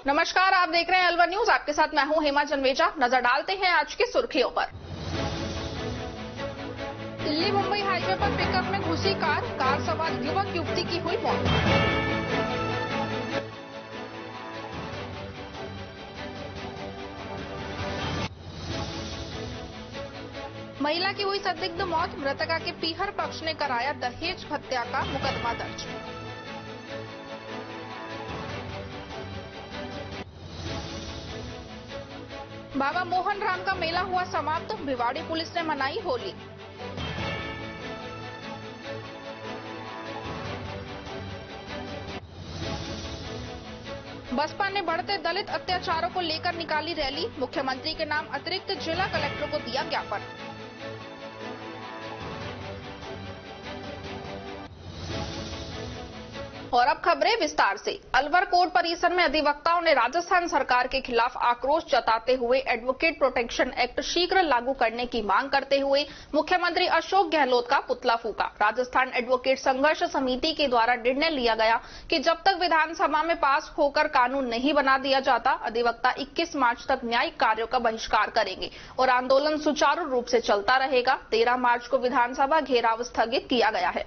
नमस्कार, आप देख रहे हैं अलवर न्यूज। आपके साथ मैं हूं हेमा जन्वेजा। नजर डालते हैं आज की सुर्खियों पर। दिल्ली मुंबई हाईवे पर पिकअप में घुसी कार सवार युवक युवती की हुई मौत। महिला की हुई संदिग्ध मौत, मृतका के पीहर पक्ष ने कराया दहेज हत्या का मुकदमा दर्ज। बाबा मोहन राम का मेला हुआ समाप्त, भिवाड़ी पुलिस ने मनाई होली। बसपा ने बढ़ते दलित अत्याचारों को लेकर निकाली रैली, मुख्यमंत्री के नाम अतिरिक्त जिला कलेक्टर को दिया ज्ञापन। और अब खबरें विस्तार से। अलवर कोर्ट परिसर में अधिवक्ताओं ने राजस्थान सरकार के खिलाफ आक्रोश जताते हुए एडवोकेट प्रोटेक्शन एक्ट शीघ्र लागू करने की मांग करते हुए मुख्यमंत्री अशोक गहलोत का पुतला फूंका। राजस्थान एडवोकेट संघर्ष समिति के द्वारा निर्णय लिया गया कि जब तक विधानसभा में पास होकर कानून नहीं बना दिया जाता, अधिवक्ता 21 मार्च तक न्यायिक कार्यों का बहिष्कार करेंगे और आंदोलन सुचारू रूप से चलता रहेगा। 13 मार्च को विधानसभा घेराव स्थगित किया गया है।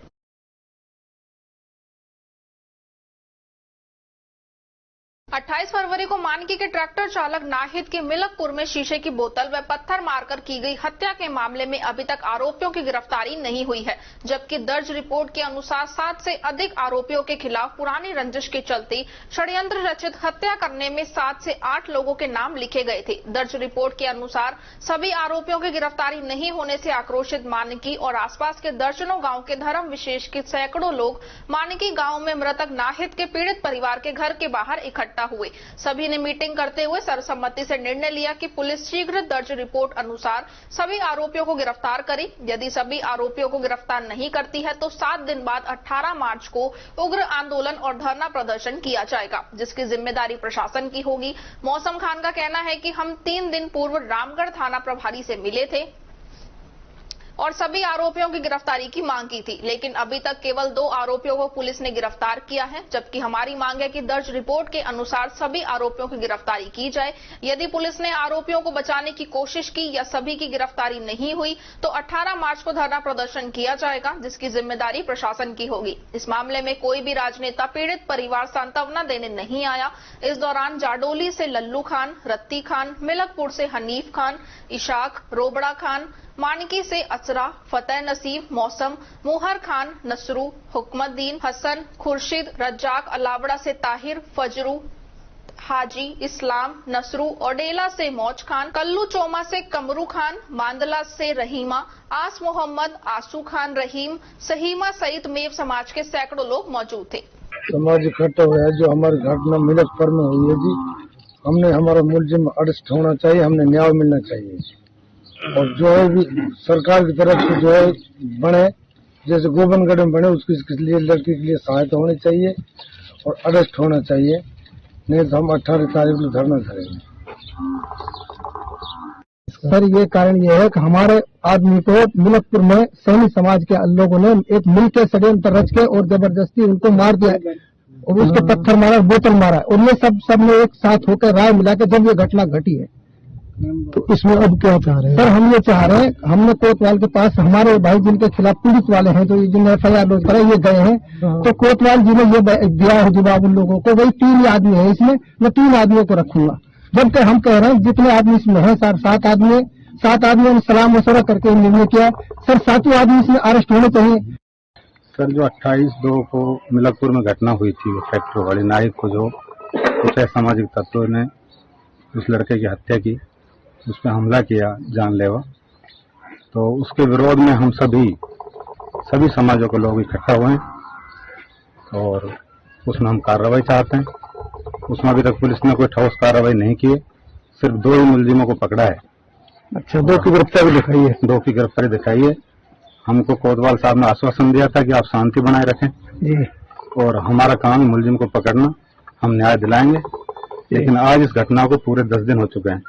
28 फरवरी को मानकी के ट्रैक्टर चालक नाहिद की मिलकपुर में शीशे की बोतल व पत्थर मारकर की गई हत्या के मामले में अभी तक आरोपियों की गिरफ्तारी नहीं हुई है, जबकि दर्ज रिपोर्ट के अनुसार 7 से अधिक आरोपियों के खिलाफ पुरानी रंजिश के चलते षड्यंत्र रचित हत्या करने में 7 से 8 लोगों के नाम लिखे गए थे। दर्ज रिपोर्ट के अनुसार सभी आरोपियों की गिरफ्तारी नहीं होने से आक्रोशित मानकी और आसपास के दर्जनों गाँव के धर्म विशेष के सैकड़ों लोग मानकी गाँव में मृतक नाहिद के पीड़ित परिवार के घर के बाहर इकट्ठा हुए। सभी ने मीटिंग करते हुए सर्वसम्मति से निर्णय लिया कि पुलिस शीघ्र दर्ज रिपोर्ट अनुसार सभी आरोपियों को गिरफ्तार करे। यदि सभी आरोपियों को गिरफ्तार नहीं करती है तो 7 दिन बाद 18 मार्च को उग्र आंदोलन और धरना प्रदर्शन किया जाएगा, जिसकी जिम्मेदारी प्रशासन की होगी। मौसम खान का कहना है कि हम 3 दिन पूर्व रामगढ़ थाना प्रभारी से मिले थे और सभी आरोपियों की गिरफ्तारी की मांग की थी, लेकिन अभी तक केवल 2 आरोपियों को पुलिस ने गिरफ्तार किया है, जबकि हमारी मांग है कि दर्ज रिपोर्ट के अनुसार सभी आरोपियों की गिरफ्तारी की जाए। यदि पुलिस ने आरोपियों को बचाने की कोशिश की या सभी की गिरफ्तारी नहीं हुई तो 18 मार्च को धरना प्रदर्शन किया जाएगा, जिसकी जिम्मेदारी प्रशासन की होगी। इस मामले में कोई भी राजनेता पीड़ित परिवार सांत्वना देने नहीं आया। इस दौरान जाडोली से लल्लू खान, रत्ती खान, मिलकपुर से हनीफ खान, इशाक, रोबड़ा खान, मानकी से असरा, फतेह नसीब, मौसम, मोहर खान, नसरू, हुक्मद्दीन, हसन, खुर्शीद, रज्जाक, अलावड़ा से ताहिर, फजरू, हाजी, इस्लाम, नसरू, ओडेला से मौज खान, कल्लू चोमा से कमरू खान, मांदला से रहीमा, आस मोहम्मद, आसू खान, रहीम, सहीमा सहित मेव समाज के सैकड़ों लोग मौजूद थे। समाज इकट्ठा हुआ है। जो हमारी घटना मिलकपुर में हुई है जी, हमने हमारा मुलजिम अरेस्ट होना चाहिए, हमने न्याय मिलना चाहिए और जो है भी सरकार की तरफ से जो है बने, जैसे गोविंदगढ़ में बने उसके लिए लड़की के लिए सहायता होनी चाहिए और अरेस्ट होना चाहिए, नहीं तो हम 18 तारीख को धरना करेंगे। सर, ये कारण ये है कि हमारे आदमी को मिलकपुर में सैनी समाज के लोगों ने एक मिल के षड्यंत्र रच के और जबरदस्ती उनको मार दिया और उसके पत्थर मारा, बोतल मारा और ये सब ने एक साथ होकर राय मिला के जब ये घटना घटी है। तो इसमें अब क्या चाह रहे हैं सर? हम ये चाह रहे हैं, हमने कोतवाल के पास हमारे भाई जिनके खिलाफ पीड़ित वाले हैं, जो जिन्हें FIR लॉन्च करा, ये गए हैं, तो कोतवाल जी ने ये दिया है जवाब उन लोगों को। वही 3 आदमी है इसमें, मैं 3 आदमियों को रखूंगा, जबकि हम कह रहे हैं जितने आदमी इसमें है सर 7 आदमी ने सलाह मशवरा करके निर्णय किया। सर 7वें आदमी इसमें अरेस्ट होने चाहिए। सर, जो 28/2 को मिलकपुर में घटना हुई थी, ट्रैक्टर वाले नाहिद को जो कुछ असामाजिक तत्वों ने उस लड़के की हत्या की, उस पर हमला किया जानलेवा, तो उसके विरोध में हम सभी समाजों के लोग इकट्ठा हुए हैं और उसमें हम कार्रवाई चाहते हैं। उसमें अभी तक पुलिस ने कोई ठोस कार्रवाई नहीं की है, सिर्फ 2 ही मुलजिमों को पकड़ा है। अच्छा, 2 की गिरफ्तारी दिखाई है? 2 की गिरफ्तारी दिखाई है। हमको कोतवाल साहब ने आश्वासन दिया था कि आप शांति बनाए रखें जी, और हमारा काम मुलजिम को पकड़ना, हम न्याय दिलाएंगे। लेकिन आज इस घटना को पूरे 10 दिन हो चुके हैं,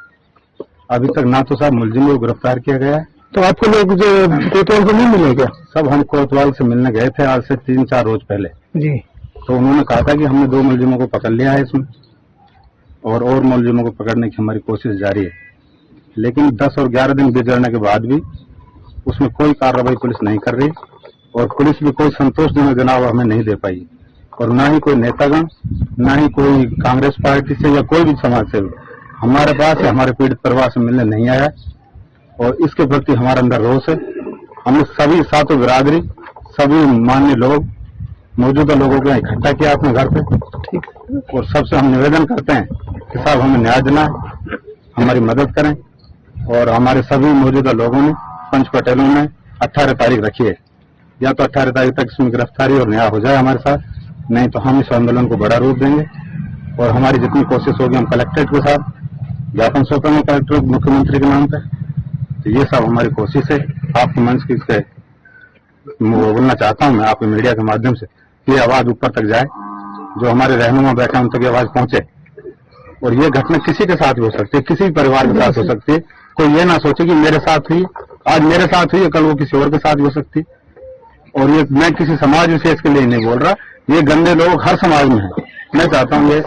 अभी तक ना तो साहब मुलजिम को गिरफ्तार किया गया है। तो आपको लोग जो कोतवाल को नहीं मिले क्या? सब हम कोतवाल से मिलने गए थे आज से 3-4 रोज पहले जी, तो उन्होंने कहा था कि हमने 2 मुलजिमों को पकड़ लिया है इसमें और मुलजिमों को पकड़ने की हमारी कोशिश जारी है। लेकिन 10 और 11 दिन बीत जाने के बाद भी उसमें कोई कार्रवाई पुलिस नहीं कर रही और पुलिस भी कोई संतोषजनक जवाब हमें नहीं दे पाई और ना ही कोई नेतागण, ना ही कोई कांग्रेस पार्टी से या कोई भी समाज से हमारे पास या हमारे पीड़ित परिवार से मिलने नहीं आया और इसके प्रति हमारे अंदर रोष है। हमने सभी सातों बिरादरी, सभी मान्य लोग, मौजूदा लोगों को इकट्ठा किया अपने घर पे और सबसे हम निवेदन करते हैं कि साहब हमें न्याय दिलाएं, हमारी मदद करें और हमारे सभी मौजूदा लोगों ने, पंच पटेलों ने 18 तारीख रखी है, या तो 18 तारीख तक इसमें गिरफ्तारी और न्याय हो जाए हमारे साथ, नहीं तो हम इस आंदोलन को बड़ा रूप देंगे और हमारी जितनी कोशिश होगी हम कलेक्ट्रेट के साथ ज्ञापन सौंपेंगे कलेक्टर मुख्यमंत्री के नाम पे। तो ये सब हमारी कोशिश है। आपके मंच की इसके बोलना चाहता हूं मैं आपके मीडिया के माध्यम से कि ये आवाज ऊपर तक जाए, जो हमारे रहनुमा बैठे उन तक ये आवाज पहुंचे और ये घटना किसी के साथ भी हो सकती है, किसी भी परिवार के साथ हो सकती है। कोई ये ना सोचे कि मेरे साथ हुई, आज मेरे साथ हुई, कल वो किसी और के साथ भी हो सकती है। और ये मैं किसी समाज विशेष के लिए नहीं बोल रहा, ये गंदे लोग हर समाज में हैं। मैं चाहता हूँ ये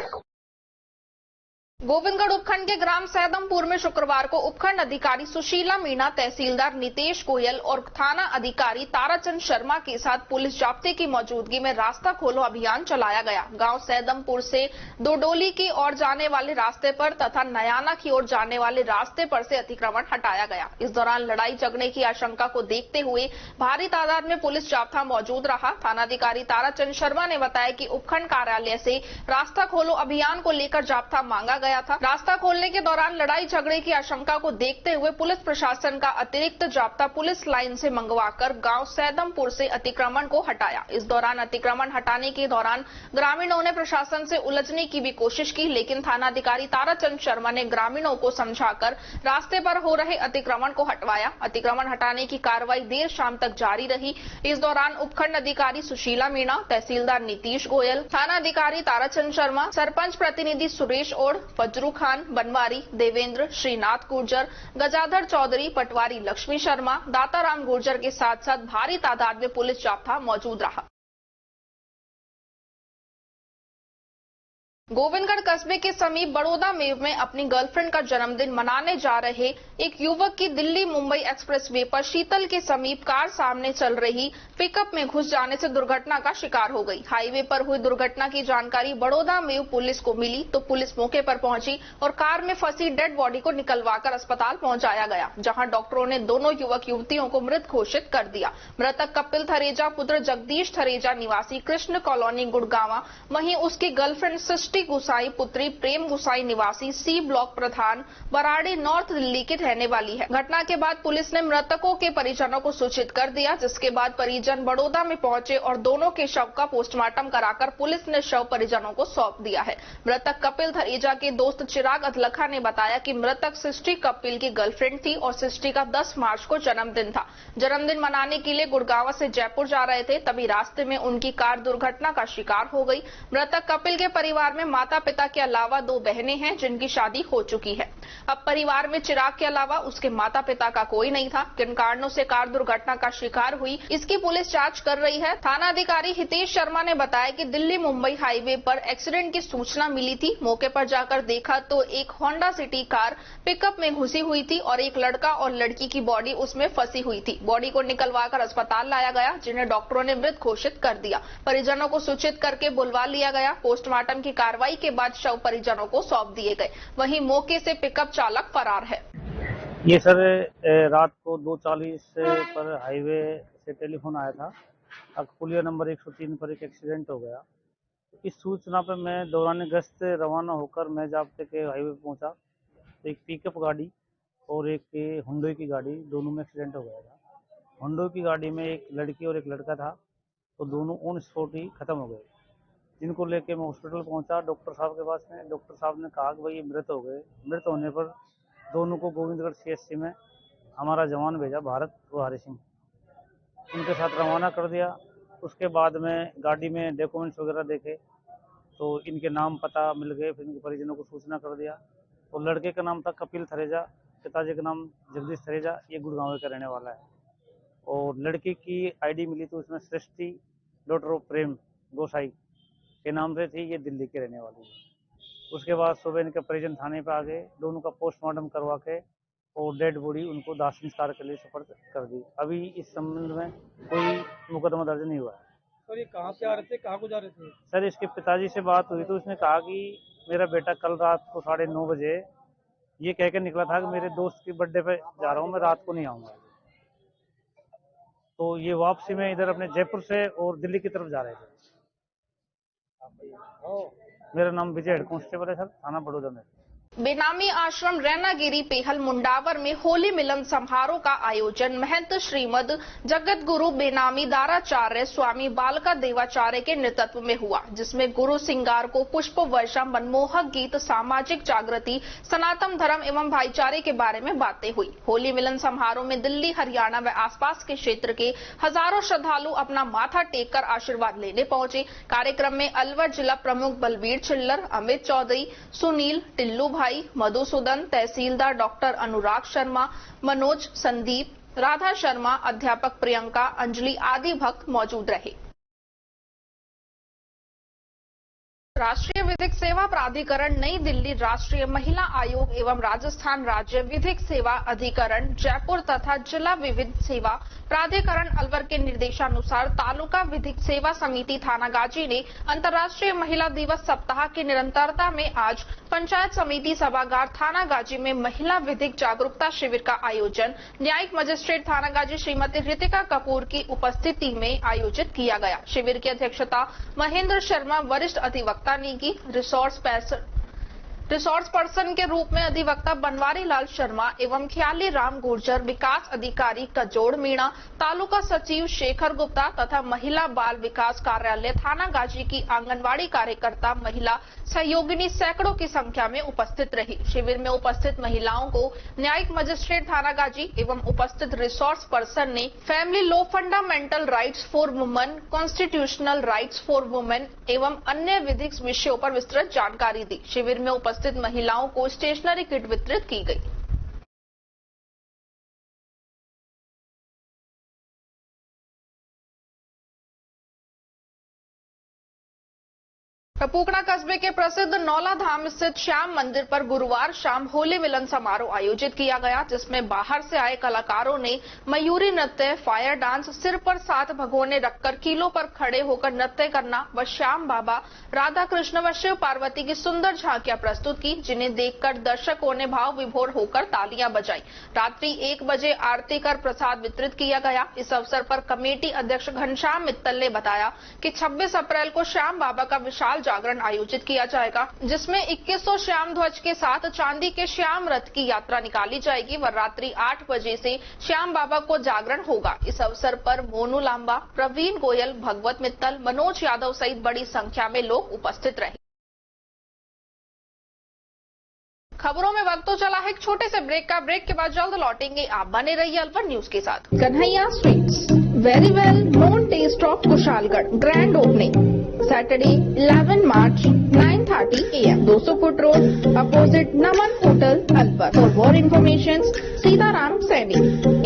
गोविंदगढ़ उपखंड के ग्राम सैदमपुर में शुक्रवार को उपखंड अधिकारी सुशीला मीणा, तहसीलदार नितेश गोयल और थाना अधिकारी ताराचंद शर्मा के साथ पुलिस जाब्ते की मौजूदगी में रास्ता खोलो अभियान चलाया गया। गांव सैदमपुर से दोडोली की ओर जाने वाले रास्ते पर तथा नयाना की ओर जाने वाले रास्ते पर से अतिक्रमण हटाया गया। इस दौरान लड़ाई झगड़े की आशंका को देखते हुए भारी तादाद में पुलिस जाब्ता मौजूद रहा। थानाधिकारी ताराचंद शर्मा ने बताया कि उपखंड कार्यालय से रास्ता खोलो अभियान को लेकर जाब्ता मांगा गया था। रास्ता खोलने के दौरान लड़ाई झगड़े की आशंका को देखते हुए पुलिस प्रशासन का अतिरिक्त जाब्ता पुलिस लाइन से मंगवाकर गांव सैदमपुर से अतिक्रमण को हटाया। इस दौरान अतिक्रमण हटाने के दौरान ग्रामीणों ने प्रशासन से उलझने की भी कोशिश की, लेकिन थानाधिकारी ताराचंद शर्मा ने ग्रामीणों को समझाकर रास्ते पर हो रहे अतिक्रमण को हटवाया। अतिक्रमण हटाने की कार्रवाई देर शाम तक जारी रही। इस दौरान उपखंड अधिकारी सुशीला मीणा, तहसीलदार नीतीश गोयल, थानाधिकारी ताराचंद शर्मा, सरपंच प्रतिनिधि सुरेश ओढ़, फजरू खान, बनवारी, देवेंद्र, श्रीनाथ गुर्जर, गजाधर चौधरी, पटवारी लक्ष्मी शर्मा, दाताराम गुर्जर के साथ साथ भारी तादाद में पुलिस जाब्ता मौजूद रहा। गोविंदगढ़ कस्बे के समीप बड़ौदा मेव में अपनी गर्लफ्रेंड का जन्मदिन मनाने जा रहे एक युवक की दिल्ली मुंबई एक्सप्रेसवे पर शीतल के समीप कार सामने चल रही पिकअप में घुस जाने से दुर्घटना का शिकार हो गई। हाईवे पर हुई दुर्घटना की जानकारी बड़ौदा मेव पुलिस को मिली तो पुलिस मौके पर पहुंची और कार में फंसी डेड बॉडी को निकलवाकर अस्पताल पहुंचाया गया, जहां डॉक्टरों ने दोनों युवक युवतियों को मृत घोषित कर दिया। मृतक कपिल थरेजा पुत्र जगदीश थरेजा निवासी कृष्ण कॉलोनी गुड़गांवा, वहीं उसकी गर्लफ्रेंड सृष्टि गुसाई पुत्री प्रेम गुसाई निवासी सी ब्लॉक प्रधान बराड़ी नॉर्थ दिल्ली की रहने वाली है। घटना के बाद पुलिस ने मृतकों के परिजनों को सूचित कर दिया, जिसके बाद परिजन बड़ौदा में पहुंचे और दोनों के शव का पोस्टमार्टम कराकर पुलिस ने शव परिजनों को सौंप दिया है। मृतक कपिल थरेजा के दोस्त चिराग अदलखा ने बताया कि मृतक सृष्टि कपिल की गर्लफ्रेंड थी और सृष्टि का 10 मार्च को जन्मदिन था। जन्मदिन मनाने के लिए गुड़गांव से जयपुर जा रहे थे, तभी रास्ते में उनकी कार दुर्घटना का शिकार हो गई। मृतक कपिल के परिवार में माता पिता के अलावा 2 बहनें हैं जिनकी शादी हो चुकी है। अब परिवार में चिराग के अलावा उसके माता पिता का कोई नहीं था। किन कारणों से कार दुर्घटना का शिकार हुई, इसकी पुलिस जांच कर रही है। थाना अधिकारी हितेश शर्मा ने बताया कि दिल्ली मुंबई हाईवे पर एक्सीडेंट की सूचना मिली थी। मौके पर जाकर देखा तो एक होंडा सिटी कार पिकअप में घुसी हुई थी और एक लड़का और लड़की की बॉडी उसमें फंसी हुई थी। बॉडी को निकलवाकर अस्पताल लाया गया, जिन्हें डॉक्टरों ने मृत घोषित कर दिया। परिजनों को सूचित करके बुलवा लिया गया। पोस्टमार्टम की कार्रवाई के बाद शव परिजनों को सौंप दिए गए। वहीं मौके से पिकअप चालक फरार है। ये सर रात को 2:40 पर हाईवे से टेलीफोन आया था, अकपुलिया नंबर 103 पर एक एक्सीडेंट हो गया। इस सूचना पर मैं दौरान गश्त रवाना होकर मैं जाब्ते के हाईवे पर पहुंचा तो एक पिकअप गाड़ी और एक हुंडई की गाड़ी, दोनों में एक्सीडेंट हो गया था। हुंडई की गाड़ी में एक लड़की और एक लड़का था, तो दोनों ऑन स्पॉट ही खत्म हो गए। जिनको लेके मैं हॉस्पिटल पहुंचा डॉक्टर साहब के पास में। डॉक्टर साहब ने कहा कि भाई ये मृत हो गए। मृत होने पर दोनों को गोविंदगढ़ CHC में हमारा जवान भेजा भारत हरि सिंह, उनके साथ रवाना कर दिया। उसके बाद में गाड़ी में डॉक्यूमेंट्स वगैरह देखे तो इनके नाम पता मिल गए, फिर इनके परिजनों को सूचना कर दिया। और लड़के का नाम था कपिल थरेजा, पिताजी का नाम जगदीश थरेजा, ये गुड़गांव का रहने वाला है। और लड़की की ID मिली तो उसमें सृष्टि डॉटर ऑफ प्रेम गोसाई के नाम से थी, ये दिल्ली के रहने वाली है। उसके बाद सुबह इनके परिजन थाने पे आ गए, दोनों का पोस्टमार्टम करवा के और डेड बॉडी उनको दाह संस्कार के लिए सुपुर्द कर दी। अभी इस संबंध में कोई मुकदमा दर्ज नहीं हुआ है। सर ये कहाँ से आ रहे थे, कहाँ को जा रहे थे? सर इसके पिताजी से बात हुई तो उसने कहा कि मेरा बेटा कल रात को 9:30 बजे ये कह के निकला था कि मेरे दोस्त की बर्थडे पे जा रहा हूँ, मैं रात को नहीं आऊँगा। तो ये वापसी में इधर अपने जयपुर से और दिल्ली की तरफ जा रहे थे। मेरा नाम विजय हेड कांस्टेबल है सर, थाना बड़ौदा में। बेनामी आश्रम रैनागिरी पेहल मुंडावर में होली मिलन समारोह का आयोजन महंत श्रीमद जगत गुरु बेनामी दाराचार्य स्वामी बालका देवाचार्य के नेतृत्व में हुआ, जिसमें गुरु सिंगार को पुष्प वर्षा, मनमोहक गीत, सामाजिक जागृति, सनातन धर्म एवं भाईचारे के बारे में बातें हुई। होली मिलन समारोह में दिल्ली, हरियाणा व आसपास के क्षेत्र के हजारों श्रद्धालु अपना माथा टेक कर आशीर्वाद लेने पहुंचे। कार्यक्रम में अलवर जिला प्रमुख बलबीर चिल्लर, अमित चौधरी, सुनील, टिल्लू भाई, मधुसूदन, तहसीलदार डॉक्टर अनुराग शर्मा, मनोज, संदीप, राधा शर्मा, अध्यापक प्रियंका, अंजलि आदि भक्त मौजूद रहे। राष्ट्रीय विधिक सेवा प्राधिकरण नई दिल्ली, राष्ट्रीय महिला आयोग एवं राजस्थान राज्य विधिक सेवा अधिकरण जयपुर तथा जिला विधिक सेवा प्राधिकरण अलवर के निर्देशानुसार तालुका विधिक सेवा समिति थानागाजी ने अंतर्राष्ट्रीय महिला दिवस सप्ताह की निरंतरता में आज पंचायत समिति सभागार थानागाजी में महिला विधिक जागरूकता शिविर का आयोजन न्यायिक मजिस्ट्रेट थानागाजी श्रीमती रितिका कपूर की उपस्थिति में आयोजित किया गया। शिविर की अध्यक्षता महेंद्र शर्मा वरिष्ठ अधिवक्ता ने की। रिसोर्स पर्सन के रूप में अधिवक्ता बनवारी लाल शर्मा एवं ख्याली राम गुर्जर, विकास अधिकारी कजोड़ मीणा, तालुका सचिव शेखर गुप्ता तथा महिला बाल विकास कार्यालय थानागाजी की आंगनवाड़ी कार्यकर्ता, महिला सहयोगिनी सैकड़ों की संख्या में उपस्थित रही। शिविर में उपस्थित महिलाओं को न्यायिक मजिस्ट्रेट थानागाजी एवं उपस्थित रिसोर्स पर्सन ने family law, fundamental rights for women, constitutional rights for women एवं अन्य विधिक विषयों पर विस्तृत जानकारी दी। शिविर में उपस्थित महिलाओं को स्टेशनरी किट वितरित की गई। कपूकड़ा कस्बे के प्रसिद्ध नौला धाम स्थित श्याम मंदिर पर गुरुवार शाम होली मिलन समारोह आयोजित किया गया, जिसमें बाहर से आए कलाकारों ने मयूरी नृत्य, फायर डांस, सिर पर 7 भगोने रखकर कीलों पर खड़े होकर नृत्य करना व श्याम बाबा, राधा कृष्ण व शिव पार्वती की सुंदर झांकियां प्रस्तुत की, जिन्हें देखकर दर्शकों ने भाव विभोर होकर तालियां बजाई। रात्रि 1 बजे आरती कर प्रसाद वितरित किया गया। इस अवसर पर कमेटी अध्यक्ष घनश्याम मित्तल ने बताया कि 26 अप्रैल को श्याम बाबा का विशाल जागरण आयोजित किया जाएगा, जिसमें 2100 श्याम ध्वज के साथ चांदी के श्याम रथ की यात्रा निकाली जाएगी व रात्रि 8 बजे से श्याम बाबा को जागरण होगा। इस अवसर पर मोनू लांबा, प्रवीण गोयल, भगवत मित्तल, मनोज यादव सहित बड़ी संख्या में लोग उपस्थित रहे। खबरों में वक्त तो चला है एक छोटे से ब्रेक का। ब्रेक के बाद जल्द लौटेंगे। आप बने रहिए अलवर न्यूज के साथ। Kanhaiya sweets, very well known taste of Kushalgarh, grand opening Saturday 11 March 9:30 AM, 200 foot road, opposite Naman hotel, Alwar. For more information Sitaram Saini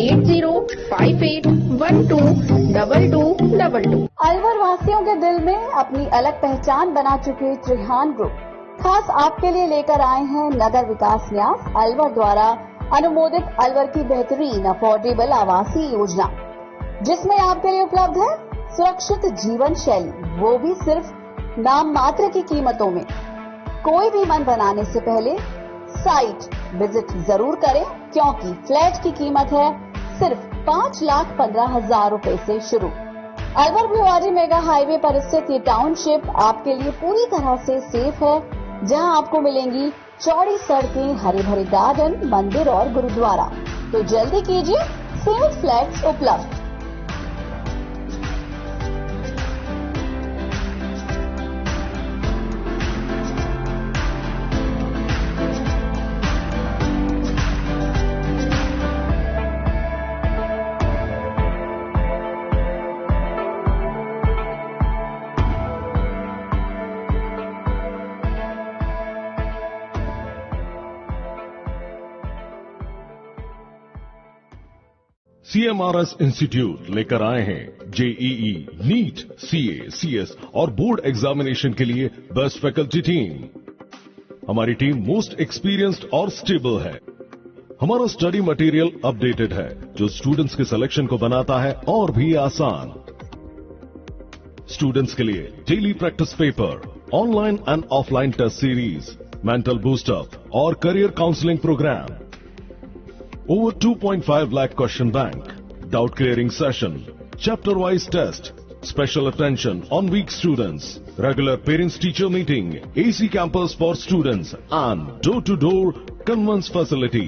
8058122222। Alwar वासियों के दिल में अपनी अलग पहचान बना चुके त्रिहान ग्रुप खास आपके लिए लेकर आए हैं नगर विकास न्यास अलवर द्वारा अनुमोदित अलवर की बेहतरीन अफोर्डेबल आवासीय योजना, जिसमें आपके लिए उपलब्ध है सुरक्षित जीवन शैली, वो भी सिर्फ नाम मात्र की कीमतों में। कोई भी मन बनाने से पहले साइट विजिट जरूर करें, क्योंकि फ्लैट की कीमत है सिर्फ 5,15,000 रुपए से शुरू। अलवर भिवाड़ी मेगा हाईवे पर स्थित ये टाउनशिप आपके लिए पूरी तरह से सेफ है, जहां आपको मिलेंगी चौड़ी सड़कें, हरे भरे गार्डन, मंदिर और गुरुद्वारा। तो जल्दी कीजिए, सेफ फ्लैट्स उपलब्ध। CMRS इंस्टीट्यूट लेकर आए हैं JEE, नीट, CA, CS और बोर्ड एग्जामिनेशन के लिए बेस्ट फैकल्टी टीम। हमारी टीम मोस्ट एक्सपीरियंस्ड और स्टेबल है। हमारा स्टडी मटेरियल अपडेटेड है, जो स्टूडेंट्स के सिलेक्शन को बनाता है और भी आसान। स्टूडेंट्स के लिए daily practice paper, online and offline test series, mental boost up और career counselling programme. Over 2.5 lakh question bank, doubt clearing session, chapter wise test, special attention on weak students, regular parents teacher meeting, AC campus for students and door to door conveyance facility।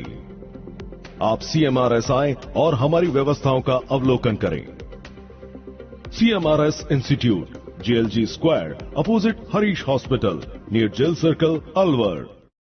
आप CMRSI और हमारी व्यवस्थाओं का अवलोकन करें। CMRS institute, JLG square, opposite Harish hospital, near jail circle, Alwar.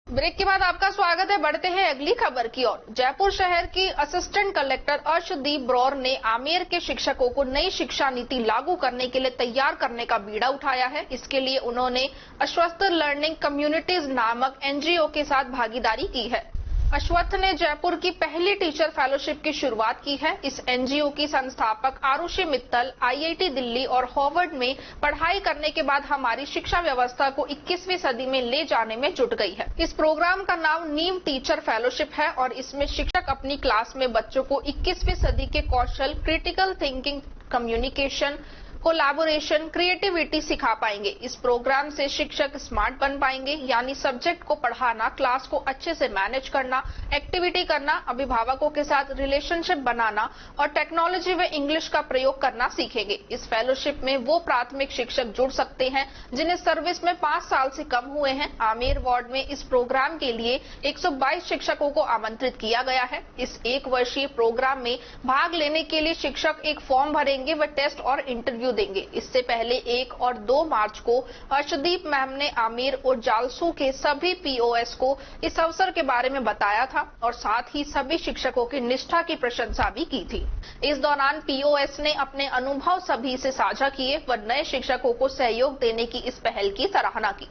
Break के बाद आपका स्वागत है। बढ़ते हैं अगली खबर की ओर। जयपुर शहर की असिस्टेंट कलेक्टर अर्शदीप ब्रौर ने आमेर के शिक्षकों को नई शिक्षा नीति लागू करने के लिए तैयार करने का बीड़ा उठाया है। इसके लिए उन्होंने अश्वत्थ लर्निंग कम्युनिटीज नामक NGO के साथ भागीदारी की है। अश्वत्थ ने जयपुर की पहली टीचर फेलोशिप की शुरुआत की है। इस NGO की संस्थापक आरुषि मित्तल IIT दिल्ली और हार्वर्ड में पढ़ाई करने के बाद हमारी शिक्षा व्यवस्था को 21वीं सदी में ले जाने में जुट गई है। इस प्रोग्राम का नाम नीम टीचर फेलोशिप है और इसमें शिक्षक अपनी क्लास में बच्चों को 21वीं सदी के कौशल, critical thinking, communication, collaboration, creativity सिखा पाएंगे। इस प्रोग्राम से शिक्षक स्मार्ट बन पाएंगे, यानी सब्जेक्ट को पढ़ाना, क्लास को अच्छे से मैनेज करना, एक्टिविटी करना, अभिभावकों के साथ रिलेशनशिप बनाना और टेक्नोलॉजी व इंग्लिश का प्रयोग करना सीखेंगे। इस फेलोशिप में वो प्राथमिक शिक्षक जुड़ सकते हैं जिन्हें सर्विस में 5 साल से कम हुए हैं। आमेर वार्ड में इस प्रोग्राम के लिए 122 शिक्षकों को आमंत्रित किया गया है। इस 1 वर्षीय प्रोग्राम में भाग लेने के लिए शिक्षक एक फॉर्म भरेंगे व टेस्ट और इंटरव्यू देंगे। इससे पहले 1 और 2 मार्च को अर्शदीप मैम ने आमेर और जालसू के सभी POS को इस अवसर के बारे में बताया था और साथ ही सभी शिक्षकों की निष्ठा की प्रशंसा भी की थी। इस दौरान POS ने अपने अनुभव सभी से साझा किए व नए शिक्षकों को सहयोग देने की इस पहल की सराहना की।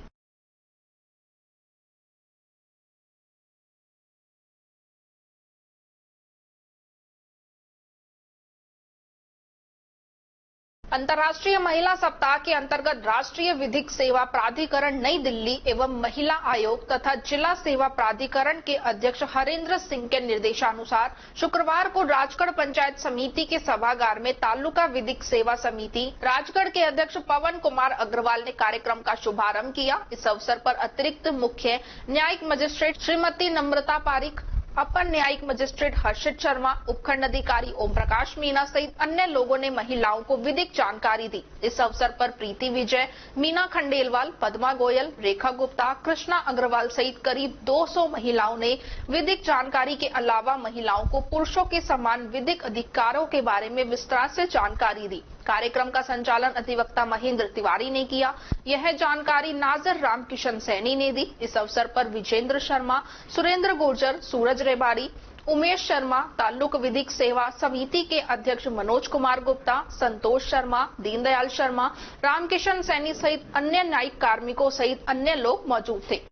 अंतर्राष्ट्रीय महिला सप्ताह के अंतर्गत राष्ट्रीय विधिक सेवा प्राधिकरण नई दिल्ली एवं महिला आयोग तथा जिला सेवा प्राधिकरण के अध्यक्ष हरेंद्र सिंह के निर्देशानुसार शुक्रवार को राजगढ़ पंचायत समिति के सभागार में तालुका विधिक सेवा समिति राजगढ़ के अध्यक्ष पवन कुमार अग्रवाल ने कार्यक्रम का शुभारंभ किया। इस अवसर पर अतिरिक्त मुख्य न्यायिक मजिस्ट्रेट श्रीमती नम्रता पारिक, अपर न्यायिक मजिस्ट्रेट हर्षित शर्मा, उपखंड अधिकारी ओम प्रकाश मीना सहित अन्य लोगों ने महिलाओं को विधिक जानकारी दी। इस अवसर पर प्रीति विजय, मीना खंडेलवाल, पद्मा गोयल, रेखा गुप्ता, कृष्णा अग्रवाल सहित करीब 200 महिलाओं ने विधिक जानकारी के अलावा महिलाओं को पुरुषों के समान विधिक अधिकारों के बारे में विस्तार से जानकारी दी। कार्यक्रम का संचालन अधिवक्ता महेंद्र तिवारी ने किया। यह जानकारी नाजर राम किशन सैनी ने दी। इस अवसर पर विजेंद्र शर्मा, सुरेंद्र गुर्जर, सूरज रेबाड़ी, उमेश शर्मा, तालुक विधिक सेवा समिति के अध्यक्ष मनोज कुमार गुप्ता, संतोष शर्मा, दीनदयाल शर्मा, रामकिशन सैनी सहित अन्य न्यायिक कार्मिकों सहित अन्य लोग मौजूद थे।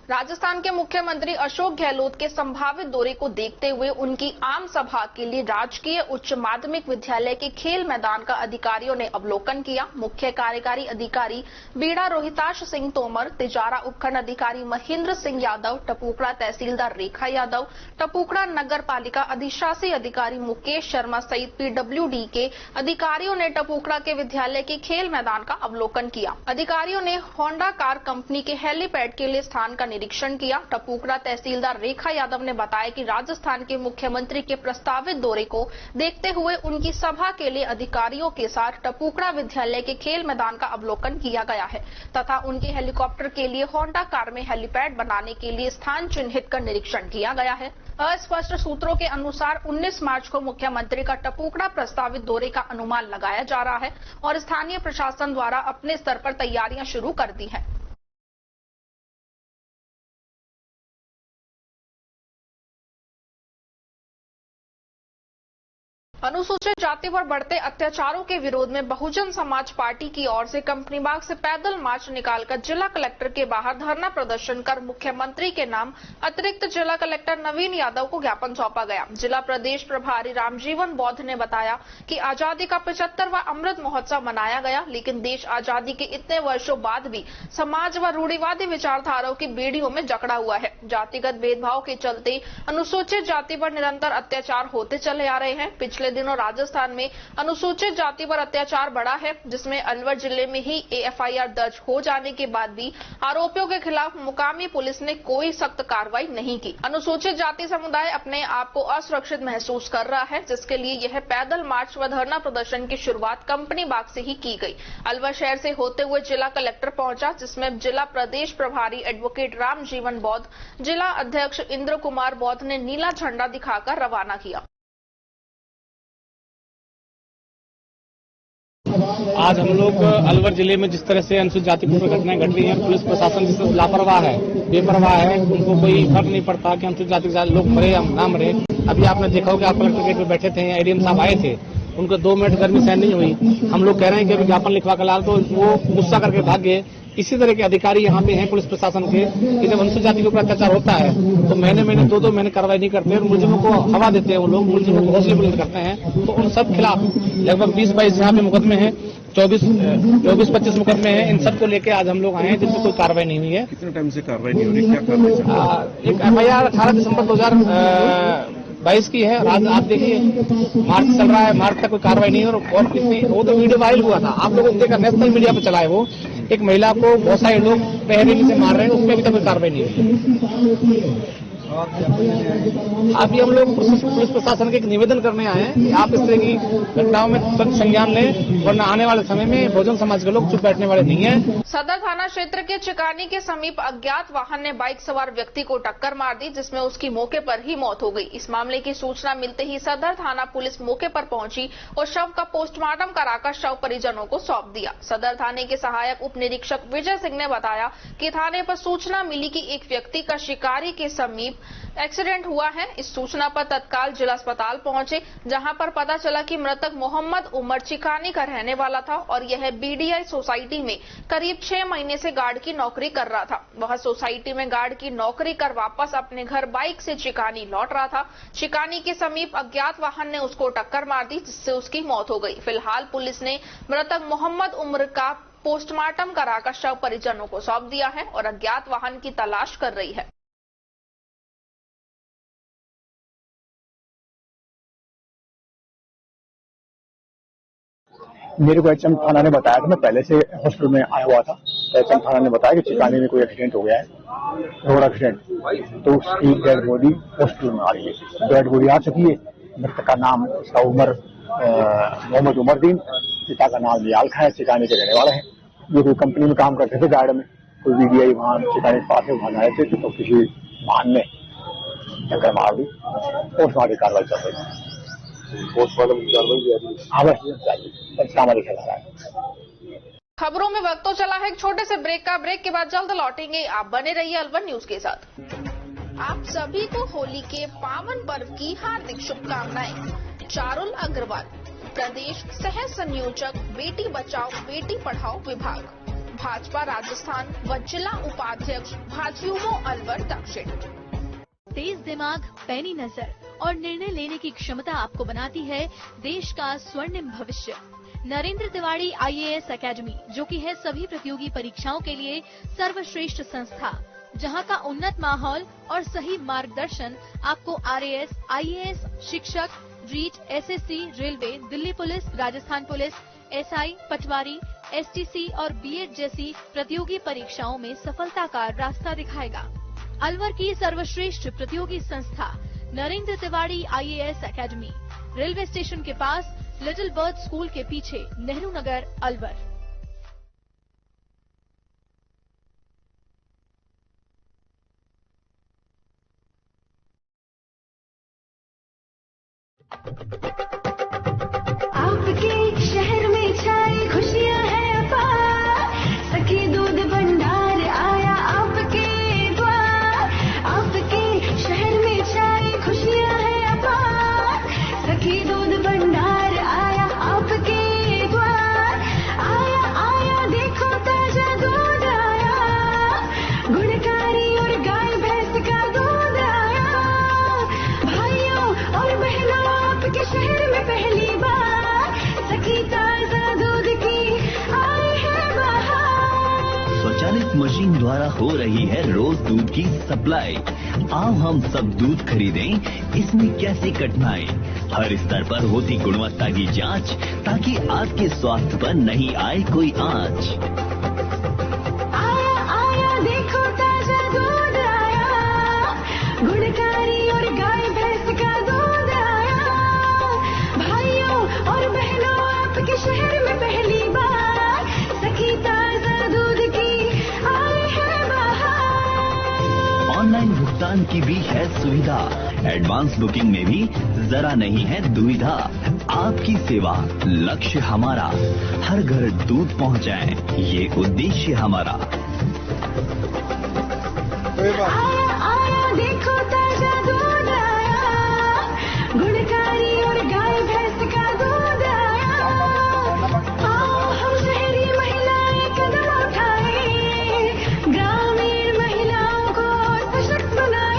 राजस्थान के मुख्यमंत्री अशोक गहलोत के संभावित दौरे को देखते हुए उनकी आम सभा के लिए राजकीय उच्च माध्यमिक विद्यालय के खेल मैदान का अधिकारियों ने अवलोकन किया। मुख्य कार्यकारी अधिकारी बीड़ा रोहिताश सिंह तोमर, तिजारा उपखंड अधिकारी महेंद्र सिंह यादव, टपुकड़ा तहसीलदार रेखा यादव, टपुकड़ा नगर पालिका अधिशासी अधिकारी मुकेश शर्मा सहित PWD के अधिकारियों ने टपुकड़ा के विद्यालय के खेल मैदान का अवलोकन किया। अधिकारियों ने होंडा कार कंपनी के हेलीपैड के लिए स्थान का निरीक्षण किया। टपुकड़ा तहसीलदार रेखा यादव ने बताया कि राजस्थान के मुख्यमंत्री के प्रस्तावित दौरे को देखते हुए उनकी सभा के लिए अधिकारियों के साथ टपुकड़ा विद्यालय के खेल मैदान का अवलोकन किया गया है तथा उनके हेलीकॉप्टर के लिए होंडा कार में हेलीपैड बनाने के लिए स्थान चिन्हित कर निरीक्षण किया गया है। अस्पष्ट सूत्रों के अनुसार 19 मार्च को मुख्यमंत्री का टपुकड़ा प्रस्तावित दौरे का अनुमान लगाया जा रहा है और स्थानीय प्रशासन द्वारा अपने स्तर पर तैयारियां शुरू कर दी है। अनुसूचित जाति पर बढ़ते अत्याचारों के विरोध में बहुजन समाज पार्टी की ओर से कंपनी बाग से पैदल मार्च निकालकर जिला कलेक्टर के बाहर धरना प्रदर्शन कर मुख्यमंत्री के नाम अतिरिक्त जिला कलेक्टर नवीन यादव को ज्ञापन सौंपा गया। जिला प्रदेश प्रभारी रामजीवन बौद्ध ने बताया कि आजादी का 75वां अमृत महोत्सव मनाया गया, लेकिन देश आजादी के इतने वर्षों बाद भी समाज व रूढ़िवादी विचारधाराओं की बेड़ियों में जकड़ा हुआ है। जातिगत भेदभाव के चलते अनुसूचित जाति पर निरंतर अत्याचार होते चले आ रहे हैं। पिछले दिनों राजस्थान में अनुसूचित जाति पर अत्याचार बढ़ा है, जिसमें अलवर जिले में ही एफआईआर दर्ज हो जाने के बाद भी आरोपियों के खिलाफ मुकामी पुलिस ने कोई सख्त कार्रवाई नहीं की। अनुसूचित जाति समुदाय अपने आप को असुरक्षित महसूस कर रहा है, जिसके लिए यह पैदल मार्च व धरना प्रदर्शन की शुरुआत कंपनी बाग से ही की गई। अलवर शहर से होते हुए जिला कलेक्टर पहुंचा, जिसमें जिला प्रदेश प्रभारी एडवोकेट रामजीवन बौद्ध, जिला अध्यक्ष इंद्र कुमार बौद्ध ने नीला झंडा दिखाकर रवाना किया। आज हम लोग अलवर जिले में जिस तरह से अनुसूचित जाति पर घटनाएं घट रही हैं, पुलिस प्रशासन जिस तरह लापरवाह है, बेपरवाह है, उनको कोई फर्क नहीं पड़ता कि अनुसूचित जाति के लोग मरे या ना मरे। अभी आपने देखा होगा, आप कलेक्टर गेट पे बैठे थे, एडीएम साहब आए थे, उनको 2 मिनट गर्मी सहन नहीं हुई। हम लोग कह रहे हैं कि विज्ञापन लिखवा कर लाल, तो वो गुस्सा करके भाग गए। इसी तरह के अधिकारी यहाँ पे हैं पुलिस प्रशासन के कि जब अनुसूचित जाति के ऊपर अत्याचार होता है तो महीने 2-2 महीने कार्रवाई नहीं करते और मुलजिमों को हवा देते हैं। वो लोग मुलजिमों को हौसले बुलंद करते हैं। तो उन सब खिलाफ लगभग 20-22 यहाँ पे मुकदमे हैं, 24-25 मुकदमे हैं। इन सबको लेके आज हम लोग आए हैं, जिसमें कोई कार्रवाई नहीं हुई है। कितने टाइम से कार्रवाई नहीं हो रही, क्या कार्रवाई? एक एफआईआर 18 दिसंबर 2022 की है। आज आप देखिए मार्च चल रहा है, मार्च तक कोई कार्रवाई नहीं है। और कितनी, वो तो वीडियो वायरल हुआ था, आप लोगों ने देखा, नेशनल मीडिया पे चला है। वो एक महिला को बहुत सारे लोग पहरेगी से मार रहे हैं, उसमें अभी तक कोई कार्रवाई नहीं हुई। अभी हम लोग पुलिस प्रशासन के एक निवेदन करने आए हैं कि आप इस तरह की घटनाओं में तुरंत संज्ञान लें, वरना आने वाले समय में बहुजन समाज के लोग चुप बैठने वाले नहीं हैं। सदर थाना क्षेत्र के चिकानी के समीप अज्ञात वाहन ने बाइक सवार व्यक्ति को टक्कर मार दी, जिसमें उसकी मौके पर ही मौत हो गई। इस मामले की सूचना मिलते ही सदर थाना पुलिस मौके पर पहुंची और शव का पोस्टमार्टम कराकर शव परिजनों को सौंप दिया। सदर थाने के सहायक उप निरीक्षक विजय सिंह ने बताया कि थाने पर सूचना मिली कि एक व्यक्ति का शिकारी के समीप एक्सीडेंट हुआ है। इस सूचना पर तत्काल जिला अस्पताल पहुंचे, जहां पर पता चला कि मृतक मोहम्मद उमर चिकानी का रहने वाला था और यह बीडीआई सोसाइटी में करीब 6 महीने से गार्ड की नौकरी कर रहा था। वह सोसाइटी में गार्ड की नौकरी कर वापस अपने घर बाइक से चिकानी लौट रहा था। चिकानी के समीप अज्ञात वाहन ने उसको टक्कर मार दी, जिससे उसकी मौत हो गई। फिलहाल पुलिस ने मृतक मोहम्मद उमर का पोस्टमार्टम कराकर शव परिजनों को सौंप दिया है और अज्ञात वाहन की तलाश कर रही है। मेरे को एचएम थाना ने बताया था, मैं पहले से हॉस्पिटल में आया हुआ था। एचएम थाना ने बताया कि चिकानी में कोई एक्सीडेंट हो गया है, रोड एक्सीडेंट। तो उसकी डेड बॉडी हॉस्पिटल में आ रही है। डेड बॉडी आ चुकी है। मृतक का नाम, उसका उमर मोहम्मद उमरदीन, पिता का नाम लियाल खा है, चिकानी के रहने वाले हैं। ये कोई कंपनी में काम करते थे, गार्ड में। कोई बीडीआई वहाँ चिकानी के पास है, वहाँ आए थे तो किसी वाहन ने टक्कर मार दी। पोस्टमार्टम कार्रवाई चल रही है। पोस्टमार्टम की कार्रवाई खबरों में वक्त तो चला है एक छोटे से ब्रेक का। ब्रेक के बाद जल्द लौटेंगे। आप बने रहिए अलवर न्यूज के साथ। आप सभी को होली के पावन पर्व की हार्दिक शुभकामनाएं। चारुल अग्रवाल, प्रदेश सह संयोजक, बेटी बचाओ बेटी पढ़ाओ विभाग, भाजपा राजस्थान व जिला उपाध्यक्ष, भाजयुमो अलवर दक्षिण। तेज दिमाग, पैनी नजर और निर्णय लेने की क्षमता आपको बनाती है देश का स्वर्णिम भविष्य। नरेंद्र तिवारी आईएएस एकेडमी, जो कि है सभी प्रतियोगी परीक्षाओं के लिए सर्वश्रेष्ठ संस्था, जहां का उन्नत माहौल और सही मार्गदर्शन आपको आरएएस, आईएएस, शिक्षक, REET, SSC, railway, Delhi police, Rajasthan police, SI, patwari, STC और बीएड जैसी प्रतियोगी परीक्षाओं में सफलता का रास्ता दिखाएगा। अलवर की सर्वश्रेष्ठ प्रतियोगी संस्था Narendra Tiwari IAS academy, railway station के पास, लिटिल बर्ड स्कूल के पीछे, नेहरू नगर, अलवर। आपके शहर में छाई खुशियां हैं अपार, सखी दूध भंडार आया आपके द्वार। आपके शहर में छाई खुशियां हैं अपार, सखी दूध भंडार आपके शहर में पहली बार सखी ताजा दूध की आई है बहार। स्वचालित मशीन द्वारा हो रही है रोज दूध की सप्लाई। आओ हम सब दूध खरीदें, इसमें कैसी कठिनाई। हर स्तर पर होती गुणवत्ता की जांच, ताकि आपके स्वास्थ्य पर नहीं आए कोई आंच। आया आया देखो ताजा दूध आया, गुणकारी और गाय भैंस का दूध आया। भाइयों और बहनों आपके शहर में पहली बार सखी ताजा दूध की आई है बहार। ऑनलाइन भुगतान की भी है सुविधा, एडवांस बुकिंग में भी जरा नहीं है दुविधा। आपकी सेवा लक्ष्य हमारा, हर घर दूध पहुंचाएं, ये उद्देश्य हमारा। आया आया देखो ताजा दूध आया, गुणकारी और गाय भैंस का दूध आया। आओ हम शहरी महिलाएं कदम उठाएं, ग्रामीण महिलाओं को सशक्त बनाएं।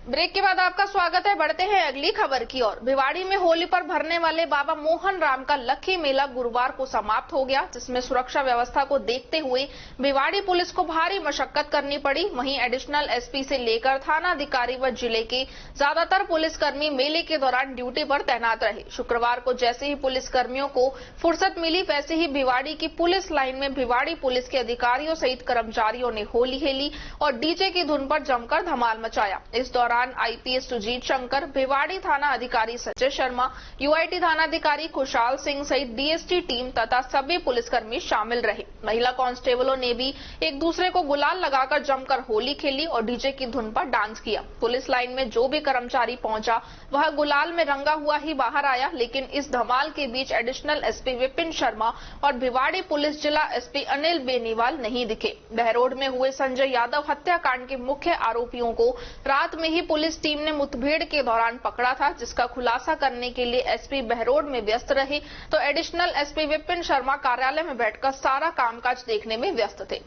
ब्रेक के बाद आपका स्वागत है। बढ़ते हैं अगली खबर की ओर। भिवाड़ी में होली पर भरने वाले बाबा मोहन राम का लक्खी मेला गुरुवार को समाप्त हो गया, जिसमें सुरक्षा व्यवस्था को देखते हुए भिवाड़ी पुलिस को भारी मशक्कत करनी पड़ी। वहीं एडिशनल एसपी से लेकर थाना अधिकारी व जिले के ज्यादातर पुलिसकर्मी मेले के दौरान ड्यूटी पर तैनात रहे। शुक्रवार को जैसे ही पुलिसकर्मियों को फुर्सत मिली, वैसे ही भिवाड़ी की पुलिस लाइन में भिवाड़ी पुलिस के अधिकारियों सहित कर्मचारियों ने होली खेली और डीजे की धुन पर जमकर धमाल मचाया। इस दौरान आईपीएस सुजीत शंकर, भिवाड़ी थाना अधिकारी संजय शर्मा, यूआईटी थाना अधिकारी खुशहाल सिंह सहित डीएसटी टीम तथा सभी पुलिसकर्मी शामिल रहे। महिला कांस्टेबलों ने भी एक दूसरे को गुलाल लगाकर जमकर होली खेली और डीजे की धुन पर डांस किया। पुलिस लाइन में जो भी कर्मचारी पहुंचा वह गुलाल में रंगा हुआ ही बाहर आया, लेकिन इस धमाल के बीच एडिशनल एसपी विपिन शर्मा और भिवाड़ी पुलिस जिला एसपी अनिल बेनीवाल नहीं दिखे। बहरोड में हुए संजय यादव हत्याकांड के मुख्य आरोपियों को रात में ही पुलिस टीम ने मुठभेड़ के दौरान पकड़ा था, जिसका खुलासा करने के लिए एसपी बहरोड में व्यस्त रहे तो एडिशनल एसपी विपिन शर्मा कार्यालय में बैठकर सारा कामकाज देखने में व्यस्त थे।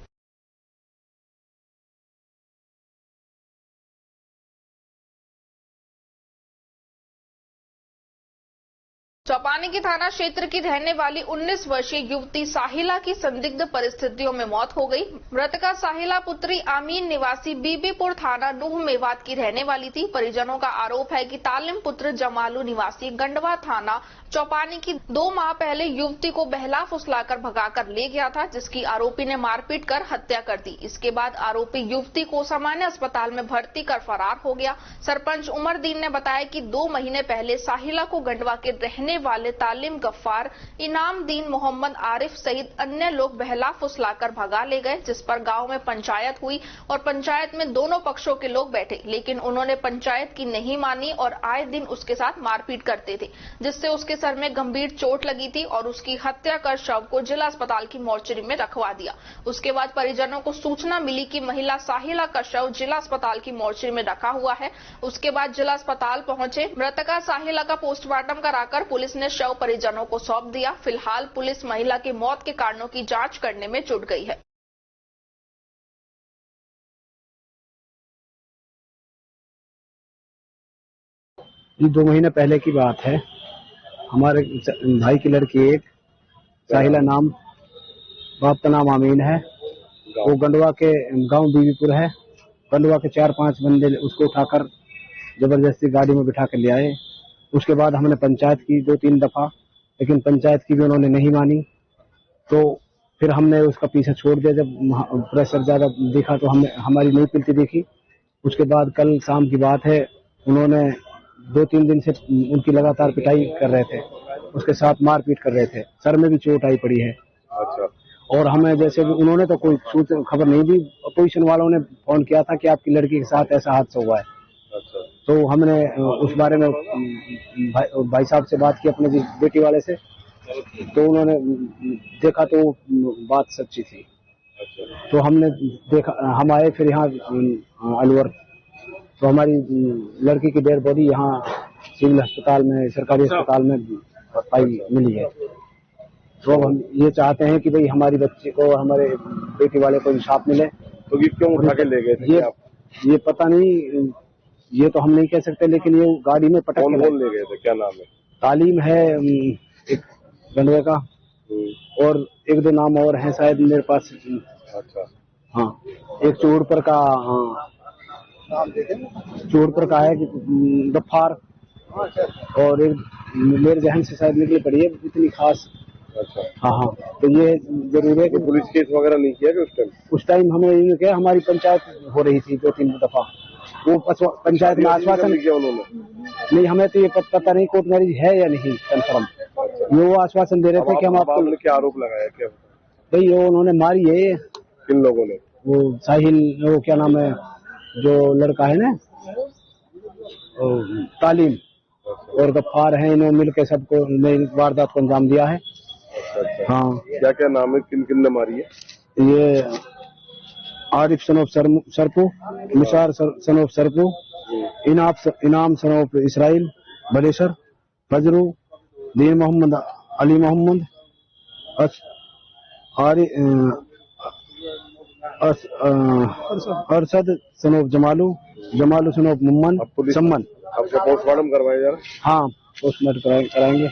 चौपानी की थाना क्षेत्र की रहने वाली 19 वर्षीय युवती साहिला की संदिग्ध परिस्थितियों में मौत हो गई। मृतका साहिला पुत्री आमीन निवासी बीबीपुर थाना नूह मेवात की रहने वाली थी। परिजनों का आरोप है कि तालिम पुत्र जमालू निवासी गंडवा थाना चौपानी की 2 माह पहले युवती को बहला फुसलाकर भगाकर ले गया था, जिसकी आरोपी ने मारपीट कर हत्या कर दी। इसके बाद आरोपी युवती को सामान्य अस्पताल में भर्ती कर फरार हो गया। सरपंच उमरदीन ने बताया कि 2 महीने पहले साहिला को गंडवा के रहने वाले तालिम गफ्फार, इनाम दीन, मोहम्मद आरिफ सहित अन्य लोग बहला फुसलाकर भगा ले गए, जिस पर गांव में पंचायत हुई और पंचायत में दोनों पक्षों के लोग बैठे, लेकिन उन्होंने पंचायत की नहीं मानी और आए दिन उसके साथ मारपीट करते थे, जिससे उसके सर में गंभीर चोट लगी थी और उसकी हत्या कर शव को जिला अस्पताल की मोर्चरी में रखवा दिया। उसके बाद परिजनों को सूचना मिली कि महिला साहिला का शव जिला अस्पताल की मोर्चरी में रखा हुआ है। उसके बाद जिला अस्पताल पहुंचे मृतका साहिला का पोस्टमार्टम कराकर पुलिस ने शव परिजनों को सौंप दिया। फिलहाल पुलिस महिला की मौत के कारणों की जांच करने में जुट गई है। ये 2 महीने पहले की बात है। हमारे भाई की लड़की एक साहिला नाम, बाप का नाम आमीन है। वो गंडवा के गांव बीबीपुर है। गंडवा के 4-5 बंदे उसको उठाकर जबरदस्ती गाड़ी में बिठा कर ले आए। उसके बाद हमने पंचायत की 2-3 दफा, लेकिन पंचायत की भी उन्होंने नहीं मानी। तो फिर हमने उसका पीछे छोड़ दिया। जब प्रेशर ज्यादा दिखा तो हमने हमारी नहीं पिलती देखी। उसके बाद कल शाम की बात है, उन्होंने 2-3 दिन से उनकी लगातार पिटाई कर रहे थे, उसके साथ मारपीट कर रहे थे। सर में भी चोट आई पड़ी है। अच्छा। और हमें जैसे भी उन्होंने तो कोई खबर नहीं दी। अपोजिशन वालों ने फोन किया था कि आपकी लड़की के साथ ऐसा हादसा हुआ है। अच्छा। तो हमने उस बारे में भाई साहब से बात की, अपने बेटी वाले से, तो उन्होंने देखा तो बात सच्ची थी। अच्छा। तो हमने देखा, हम आए फिर यहाँ अलवर, तो हमारी लड़की की डेड बॉडी यहाँ सिविल अस्पताल में, सरकारी अस्पताल में पाई मिली है। तो अब हम ये चाहते हैं कि भाई हमारी बच्ची को, हमारे बेटी वाले को इंसाफ मिले। तो ये क्यों उठा के ले गए थे? ये पता नहीं, ये तो हम नहीं कह सकते, लेकिन ये गाड़ी में पटक कौन ले गए थे? क्या नाम है? तालीम है एक गंडवे का, और एक दो नाम और हैं शायद मेरे पास। अच्छा। हाँ, एक चोरपर का, चोरपर का है गफ्फार, और एक मेरे जहन से शायद निकली पड़ी है इतनी खास। अच्छा। हाँ, तो ये जरूर है कि पुलिस केस वगैरह नहीं किया कि उस टाइम हमें ये क्या, हमारी पंचायत हो रही थी 2-3 दफा, वो पंचायत में आश्वासन किया उन्होंने? नहीं, हमें तो ये पता नहीं कोर्ट मैरिज है या नहीं कंफर्म। ये वो आश्वासन दे रहे थे कि हम आपको। क्या आरोप लगाया? क्या भाई वो उन्होंने मारी है। किन लोगों ने? वो साहिल, वो क्या नाम है जो लड़का है ना, तालीम और गफ्फार है, इन्होंने मिलकर सबको वारदात को अंजाम दिया है। अच्छा। हाँ। क्या क्या नाम है, किन किन ने मारी है? ये आरिफ सनोफ सरपू, निसार सनोफ सरपू, इनाम सनोफ इसराइल बलेसर, फजरू, दीन मोहम्मद अली मोहम्मद, अरसद सनोफ जमालू सनोफ मुम्मन सम्मन। आपका पोस्टमार्टम करवाया जा रहा है? हाँ, पोस्टमार्टम कराएंगे।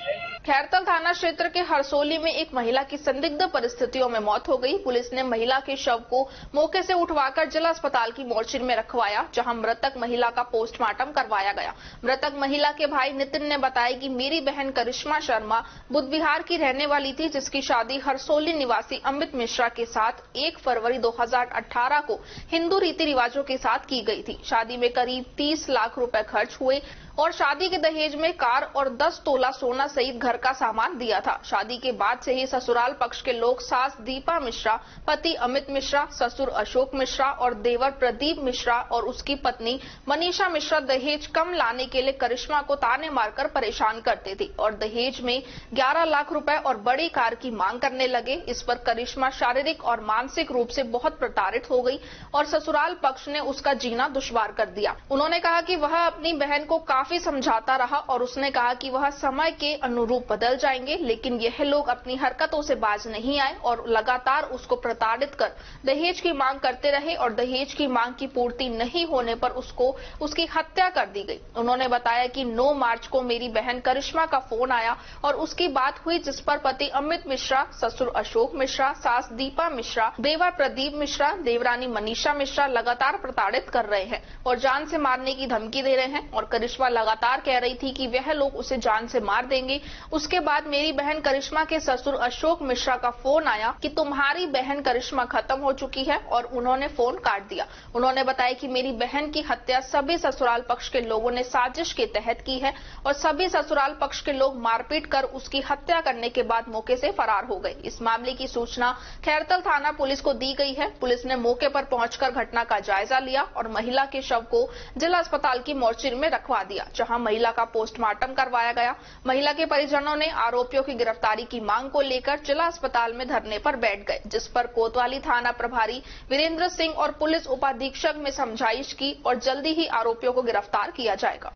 खैरतल थाना क्षेत्र के हरसोली में एक महिला की संदिग्ध परिस्थितियों में मौत हो गई। पुलिस ने महिला के शव को मौके से उठवाकर जिला अस्पताल की मोर्चरी में रखवाया, जहां मृतक महिला का पोस्टमार्टम करवाया गया। मृतक महिला के भाई नितिन ने बताया कि मेरी बहन करिश्मा शर्मा बुध विहार की रहने वाली थी, जिसकी शादी हरसोली निवासी अमित मिश्रा के साथ 1 फरवरी 2018 को हिंदू रीति रिवाजों के साथ की गई थी। शादी में करीब 30 लाख रुपए खर्च हुए और शादी के दहेज में कार और 10 तोला सोना सहित घर का सामान दिया था। शादी के बाद से ही ससुराल पक्ष के लोग सास दीपा मिश्रा, पति अमित मिश्रा, ससुर अशोक मिश्रा और देवर प्रदीप मिश्रा और उसकी पत्नी मनीषा मिश्रा दहेज कम लाने के लिए करिश्मा को ताने मारकर परेशान करते थे और दहेज में 11 लाख रुपए और बड़ी कार की मांग करने लगे। इस पर करिश्मा शारीरिक और मानसिक रूप से बहुत प्रताड़ित हो गई और ससुराल पक्ष ने उसका जीना दुश्वार कर दिया। उन्होंने कहा कि वह अपनी बहन को काफी समझाता रहा और उसने कहा कि वह समय के अनुरूप बदल जाएंगे, लेकिन यह लोग अपनी हरकतों से बाज नहीं आए और लगातार उसको प्रताड़ित कर दहेज की मांग करते रहे और दहेज की मांग की पूर्ति नहीं होने पर उसकी हत्या कर दी गई। उन्होंने बताया कि 9 मार्च को मेरी बहन करिश्मा का फोन आया और उसकी बात हुई, जिस पर पति अमित मिश्रा, ससुर अशोक मिश्रा, सास दीपा मिश्रा, देवर प्रदीप मिश्रा, देवरानी मनीषा मिश्रा लगातार प्रताड़ित कर रहे हैं और जान से मारने की धमकी दे रहे हैं और करिश्मा लगातार कह रही थी कि वह लोग उसे जान से मार देंगे। उसके बाद मेरी बहन करिश्मा के ससुर अशोक मिश्रा का फोन आया कि तुम्हारी बहन करिश्मा खत्म हो चुकी है और उन्होंने फोन काट दिया। उन्होंने बताया कि मेरी बहन की हत्या सभी ससुराल पक्ष के लोगों ने साजिश के तहत की है और सभी ससुराल पक्ष के लोग मारपीट कर उसकी हत्या करने के बाद मौके से फरार हो गए। इस मामले की सूचना खैरतल थाना पुलिस को दी गई है। पुलिस ने मौके पर पहुंचकर घटना का जायजा लिया और महिला के शव को जिला अस्पताल की मोर्चरी में रखवा दिया, जहां महिला का पोस्टमार्टम करवाया गया। महिला के परिजनों ने आरोपियों की गिरफ्तारी की मांग को लेकर जिला अस्पताल में धरने पर बैठ गए, जिस पर कोतवाली थाना प्रभारी वीरेंद्र सिंह और पुलिस उपाधीक्षक में समझाइश की और जल्दी ही आरोपियों को गिरफ्तार किया जाएगा।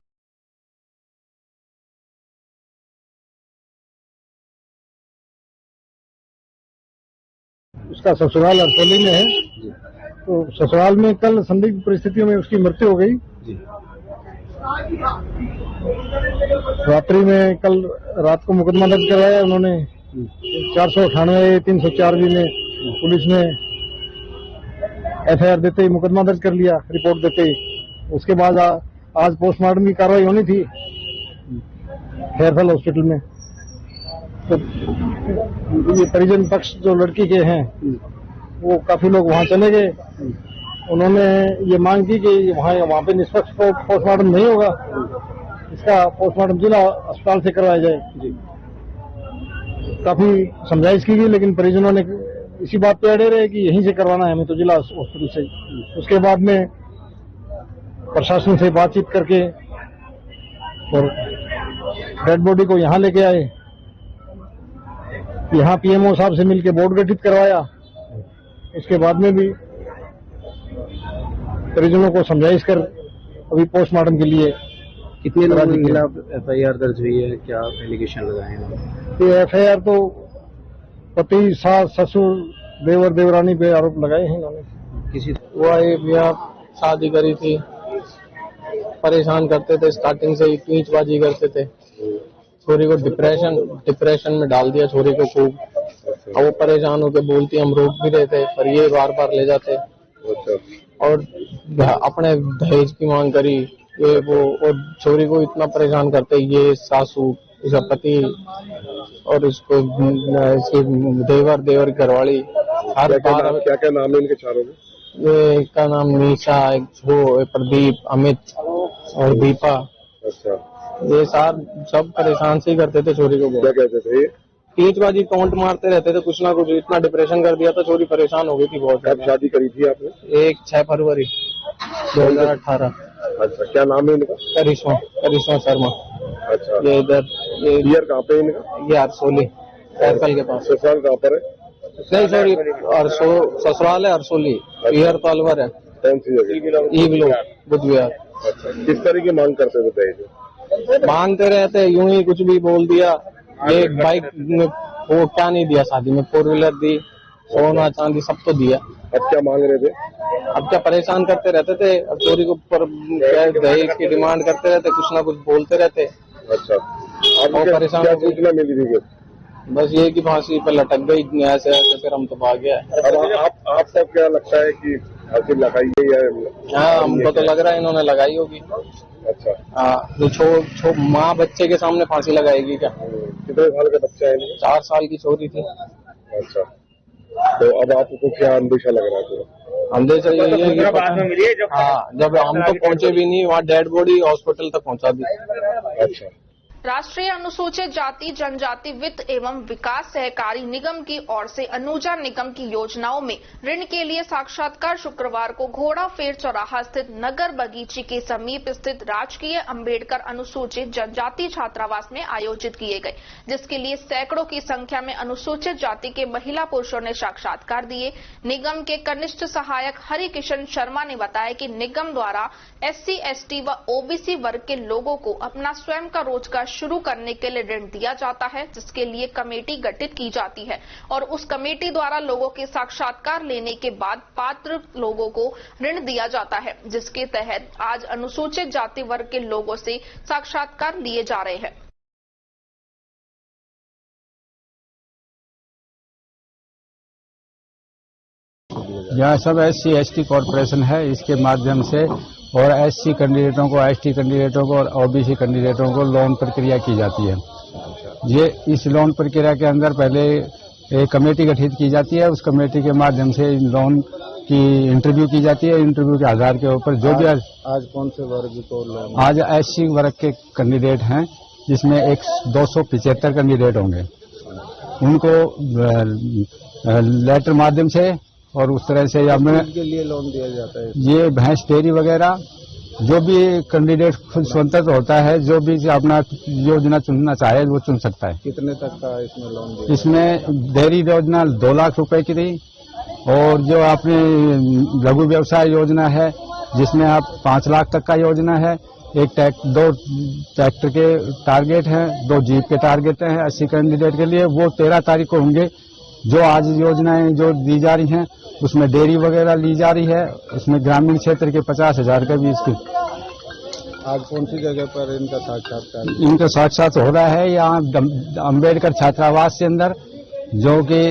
उसका ससुराल हरसोली में है, तो ससुराल में कल संदिग्ध परिस्थितियों में उसकी मृत्यु हो गई। रात्रि में कल रात को मुकदमा दर्ज करवाया उन्होंने 498 304 में पुलिस ने एफआईआर देते ही मुकदमा दर्ज कर लिया, रिपोर्ट देते ही। उसके बाद आज पोस्टमार्टम की कार्रवाई होनी थी खैरतल हॉस्पिटल में। तो ये परिजन पक्ष जो लड़की के हैं वो काफी लोग वहां चले गए। उन्होंने ये मांग की कि वहां पे निष्पक्ष पोस्टमार्टम नहीं होगा, इसका पोस्टमार्टम जिला अस्पताल से करवाया जाए। काफी समझाइश की गई, लेकिन परिजनों ने इसी बात पे अड़े रहे कि यहीं से करवाना है हमें, तो जिला हॉस्पिटल से। उसके बाद में प्रशासन से बातचीत करके और डेड बॉडी को यहाँ लेके आए। यहाँ पीएमओ साहब से मिलकर बोर्ड गठित करवाया। उसके बाद में भी परिजनों को समझाइश कर अभी पोस्टमार्टम के लिए। कितने लोगों के खिलाफ FIR दर्ज हुई है, क्या एलिगेशन लगाए हैं? ये FIR तो पति, सास, ससुर, देवर देवरानी पे आरोप लगाए हैं इन्होंने। किसी वो यहाँ शादी करी थी, परेशान करते थे, स्टार्टिंग से ही पींचबाजी करते थे, छोरी को डिप्रेशन में डाल दिया छोरी को खूब। और वो परेशान होकर बोलती, हम रोक भी रहे थे पर ये बार बार ले जाते और अपने दहेज की मांग करी ये वो, और छोरी को इतना परेशान करते ये सासू, इसका पति और इसको इसके देवर घरवाली। हर बार क्या क्या नाम है इनके चारों में? ये का नाम निशा, एक प्रदीप, अमित और दीपा। अच्छा, ये सब परेशान से ही करते थे छोरी को। क्या कहते थे? पींचबाजी टोंट मारते रहते थे, कुछ ना कुछ। इतना डिप्रेशन कर दिया था, छोरी परेशान हो गई थी बहुत। कब शादी करी थी आपने? 6 फरवरी 2018। अच्छा, क्या नाम है इनका? करिश्मा शर्मा। अच्छा, ये इधर ये कहाँ पे इनका? ये हरसोली सर्कल के पास। ससुराल कहाँ पर है? नहीं सॉरी, ससुराल है हरसोली, पियर तो अलवर है। कौन सी जगह? ईगलो बुद्ध विहार। अच्छा, किस तरह की मांग करते थे दहेज? मांगते रहते, यूं ही कुछ भी बोल दिया। ये बाइक में वो क्या नहीं दिया शादी में, 4 व्हीलर दी, सोना चांदी सब तो दिया। अब क्या मांग रहे थे? अब क्या परेशान करते रहते थे, अब चोरी के ऊपर दहेज की डिमांड करते रहते, कुछ ना कुछ बोलते रहते। अच्छा, और परेशान क्या सूचना मिली थी? बस ये कि फांसी पे लटक गई ऐसे ऐसे, फिर हम तो भाग गया। अब आपको क्या लगता है कि फांसी लगाई है या? हाँ, हमको तो लग रहा है इन्होंने लगाई होगी। अच्छा, हाँ, तो माँ बच्चे के सामने फांसी लगाएगी क्या? कितने साल का बच्चा है? 4 साल की छोरी थी। अच्छा, तो अब आपको क्या अंदेशा लग रहा है? अंदेशा यही है कि हाँ, जब हम तो पहुंचे भी नहीं, वहाँ डेड बॉडी हॉस्पिटल तक पहुंचा दी। अच्छा। राष्ट्रीय अनुसूचित जाति जनजाति वित्त एवं विकास सहकारी निगम की ओर से अनुजा निगम की योजनाओं में ऋण के लिए साक्षात्कार शुक्रवार को घोड़ा फेर चौराहा स्थित नगर बगीची के समीप स्थित राजकीय अंबेडकर अनुसूचित जनजाति छात्रावास में आयोजित किए गए, जिसके लिए सैकड़ों की संख्या में अनुसूचित जाति के महिला पुरुषों ने साक्षात्कार दिए। निगम के कनिष्ठ सहायक हरि किशन शर्मा ने बताया कि निगम द्वारा SC, ST व OBC वर्ग के लोगों को अपना स्वयं का रोजगार शुरू करने के लिए ऋण दिया जाता है, जिसके लिए कमेटी गठित की जाती है और उस कमेटी द्वारा लोगों के साक्षात्कार लेने के बाद पात्र लोगों को ऋण दिया जाता है, जिसके तहत आज अनुसूचित जाति वर्ग के लोगों से साक्षात्कार लिए जा रहे हैं। यह सब SC, ST कॉर्पोरेशन है, इसके माध्यम से और SC कैंडिडेटों को, ST कैंडिडेटों को और OBC कैंडिडेटों को लोन प्रक्रिया की जाती है। ये इस लोन प्रक्रिया के अंदर पहले एक कमेटी गठित की जाती है, उस कमेटी के माध्यम से लोन की इंटरव्यू की जाती है। इंटरव्यू के आधार के ऊपर जो भी आज कौन से वर्ग को लोन? आज SC वर्ग के कैंडिडेट हैं, जिसमें 275 कैंडिडेट होंगे। उनको लेटर माध्यम से और उस तरह से के लिए लोन दिया जाता है। ये भैंस डेयरी वगैरह जो भी कैंडिडेट खुद स्वतंत्र होता है, जो भी अपना योजना चुनना चाहे वो चुन सकता है। कितने तक का इसमें लोन दिया? इसमें डेयरी योजना 2 लाख रुपए की थी और जो अपनी लघु व्यवसाय योजना है जिसमें आप 5 लाख तक का योजना है। 2 ट्रैक्टर के टारगेट हैं, 2 जीप के टारगेट हैं 80 कैंडिडेट के लिए। वो 13 तारीख को होंगे। जो आज योजनाएं जो दी जा रही हैं उसमें डेयरी वगैरह ली जा रही है, उसमें ग्रामीण क्षेत्र के 50,000 का भी इसकी। आज कौन सी जगह पर इनका साक्षात्कार? इनका साक्षात्कार हो रहा है यहाँ अंबेडकर छात्रावास के अंदर, जो कि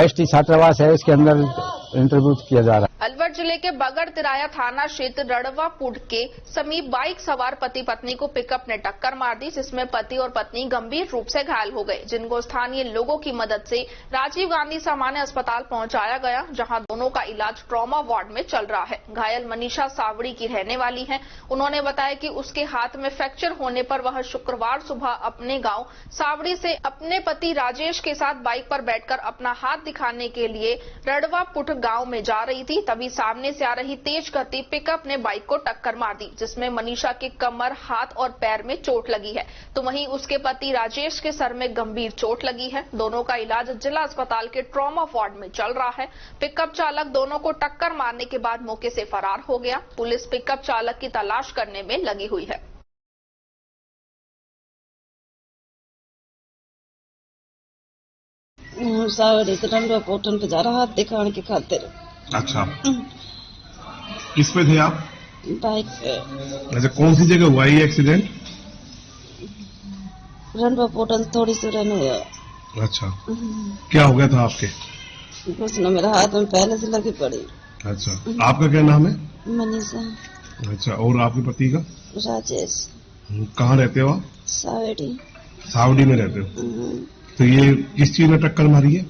ST छात्रावास है, इसके अंदर इंटरव्यू किया जा रहा है। अलवर जिले के बगड़ तिराया थाना क्षेत्र रड़वापुर के समीप बाइक सवार पति पत्नी को पिकअप ने टक्कर मार दी, जिसमें पति और पत्नी गंभीर रूप से घायल हो गए, जिनको स्थानीय लोगों की मदद से राजीव गांधी सामान्य अस्पताल पहुंचाया गया, जहां दोनों का इलाज ट्रॉमा वार्ड में चल रहा है। घायल मनीषा सावड़ी की रहने वाली है। उन्होंने बताया कि उसके हाथ में फ्रैक्चर होने पर वह शुक्रवार सुबह अपने गाँव सावड़ी से अपने पति राजेश के साथ बाइक पर बैठकर अपना हाथ दिखाने के लिए रड़वापुर गाँव में जा रही थी। तभी सामने सामने से आ रही तेज गति पिकअप ने बाइक को टक्कर मार दी, जिसमें मनीषा के कमर, हाथ और पैर में चोट लगी है, तो वहीं उसके पति राजेश के सर में गंभीर चोट लगी है। दोनों का इलाज जिला अस्पताल के ट्रॉमा वार्ड में चल रहा है। पिकअप चालक दोनों को टक्कर मारने के बाद मौके से फरार हो गया। पुलिस पिकअप चालक की तलाश करने में लगी हुई है। सावड़ी रंडवा पोटन पे जा रहा, हाथ दिखाने के खातिर। अच्छा, किस पे थे आप? बाइक पे। अच्छा, कौन सी जगह हुआ ये एक्सीडेंट? रंडवा पोटन थोड़ी सी रन हुआ। अच्छा, क्या हो गया था आपके? कुछ न, मेरा हाथ में पहले से लगी पड़ी। अच्छा, आपका क्या नाम है? मनीषा। अच्छा, और आपके पति का? राजेश। कहाँ रहते हो आप? सावड़ी। सावड़ी में रहते हो? तो ये किस चीज में टक्कर मारी है?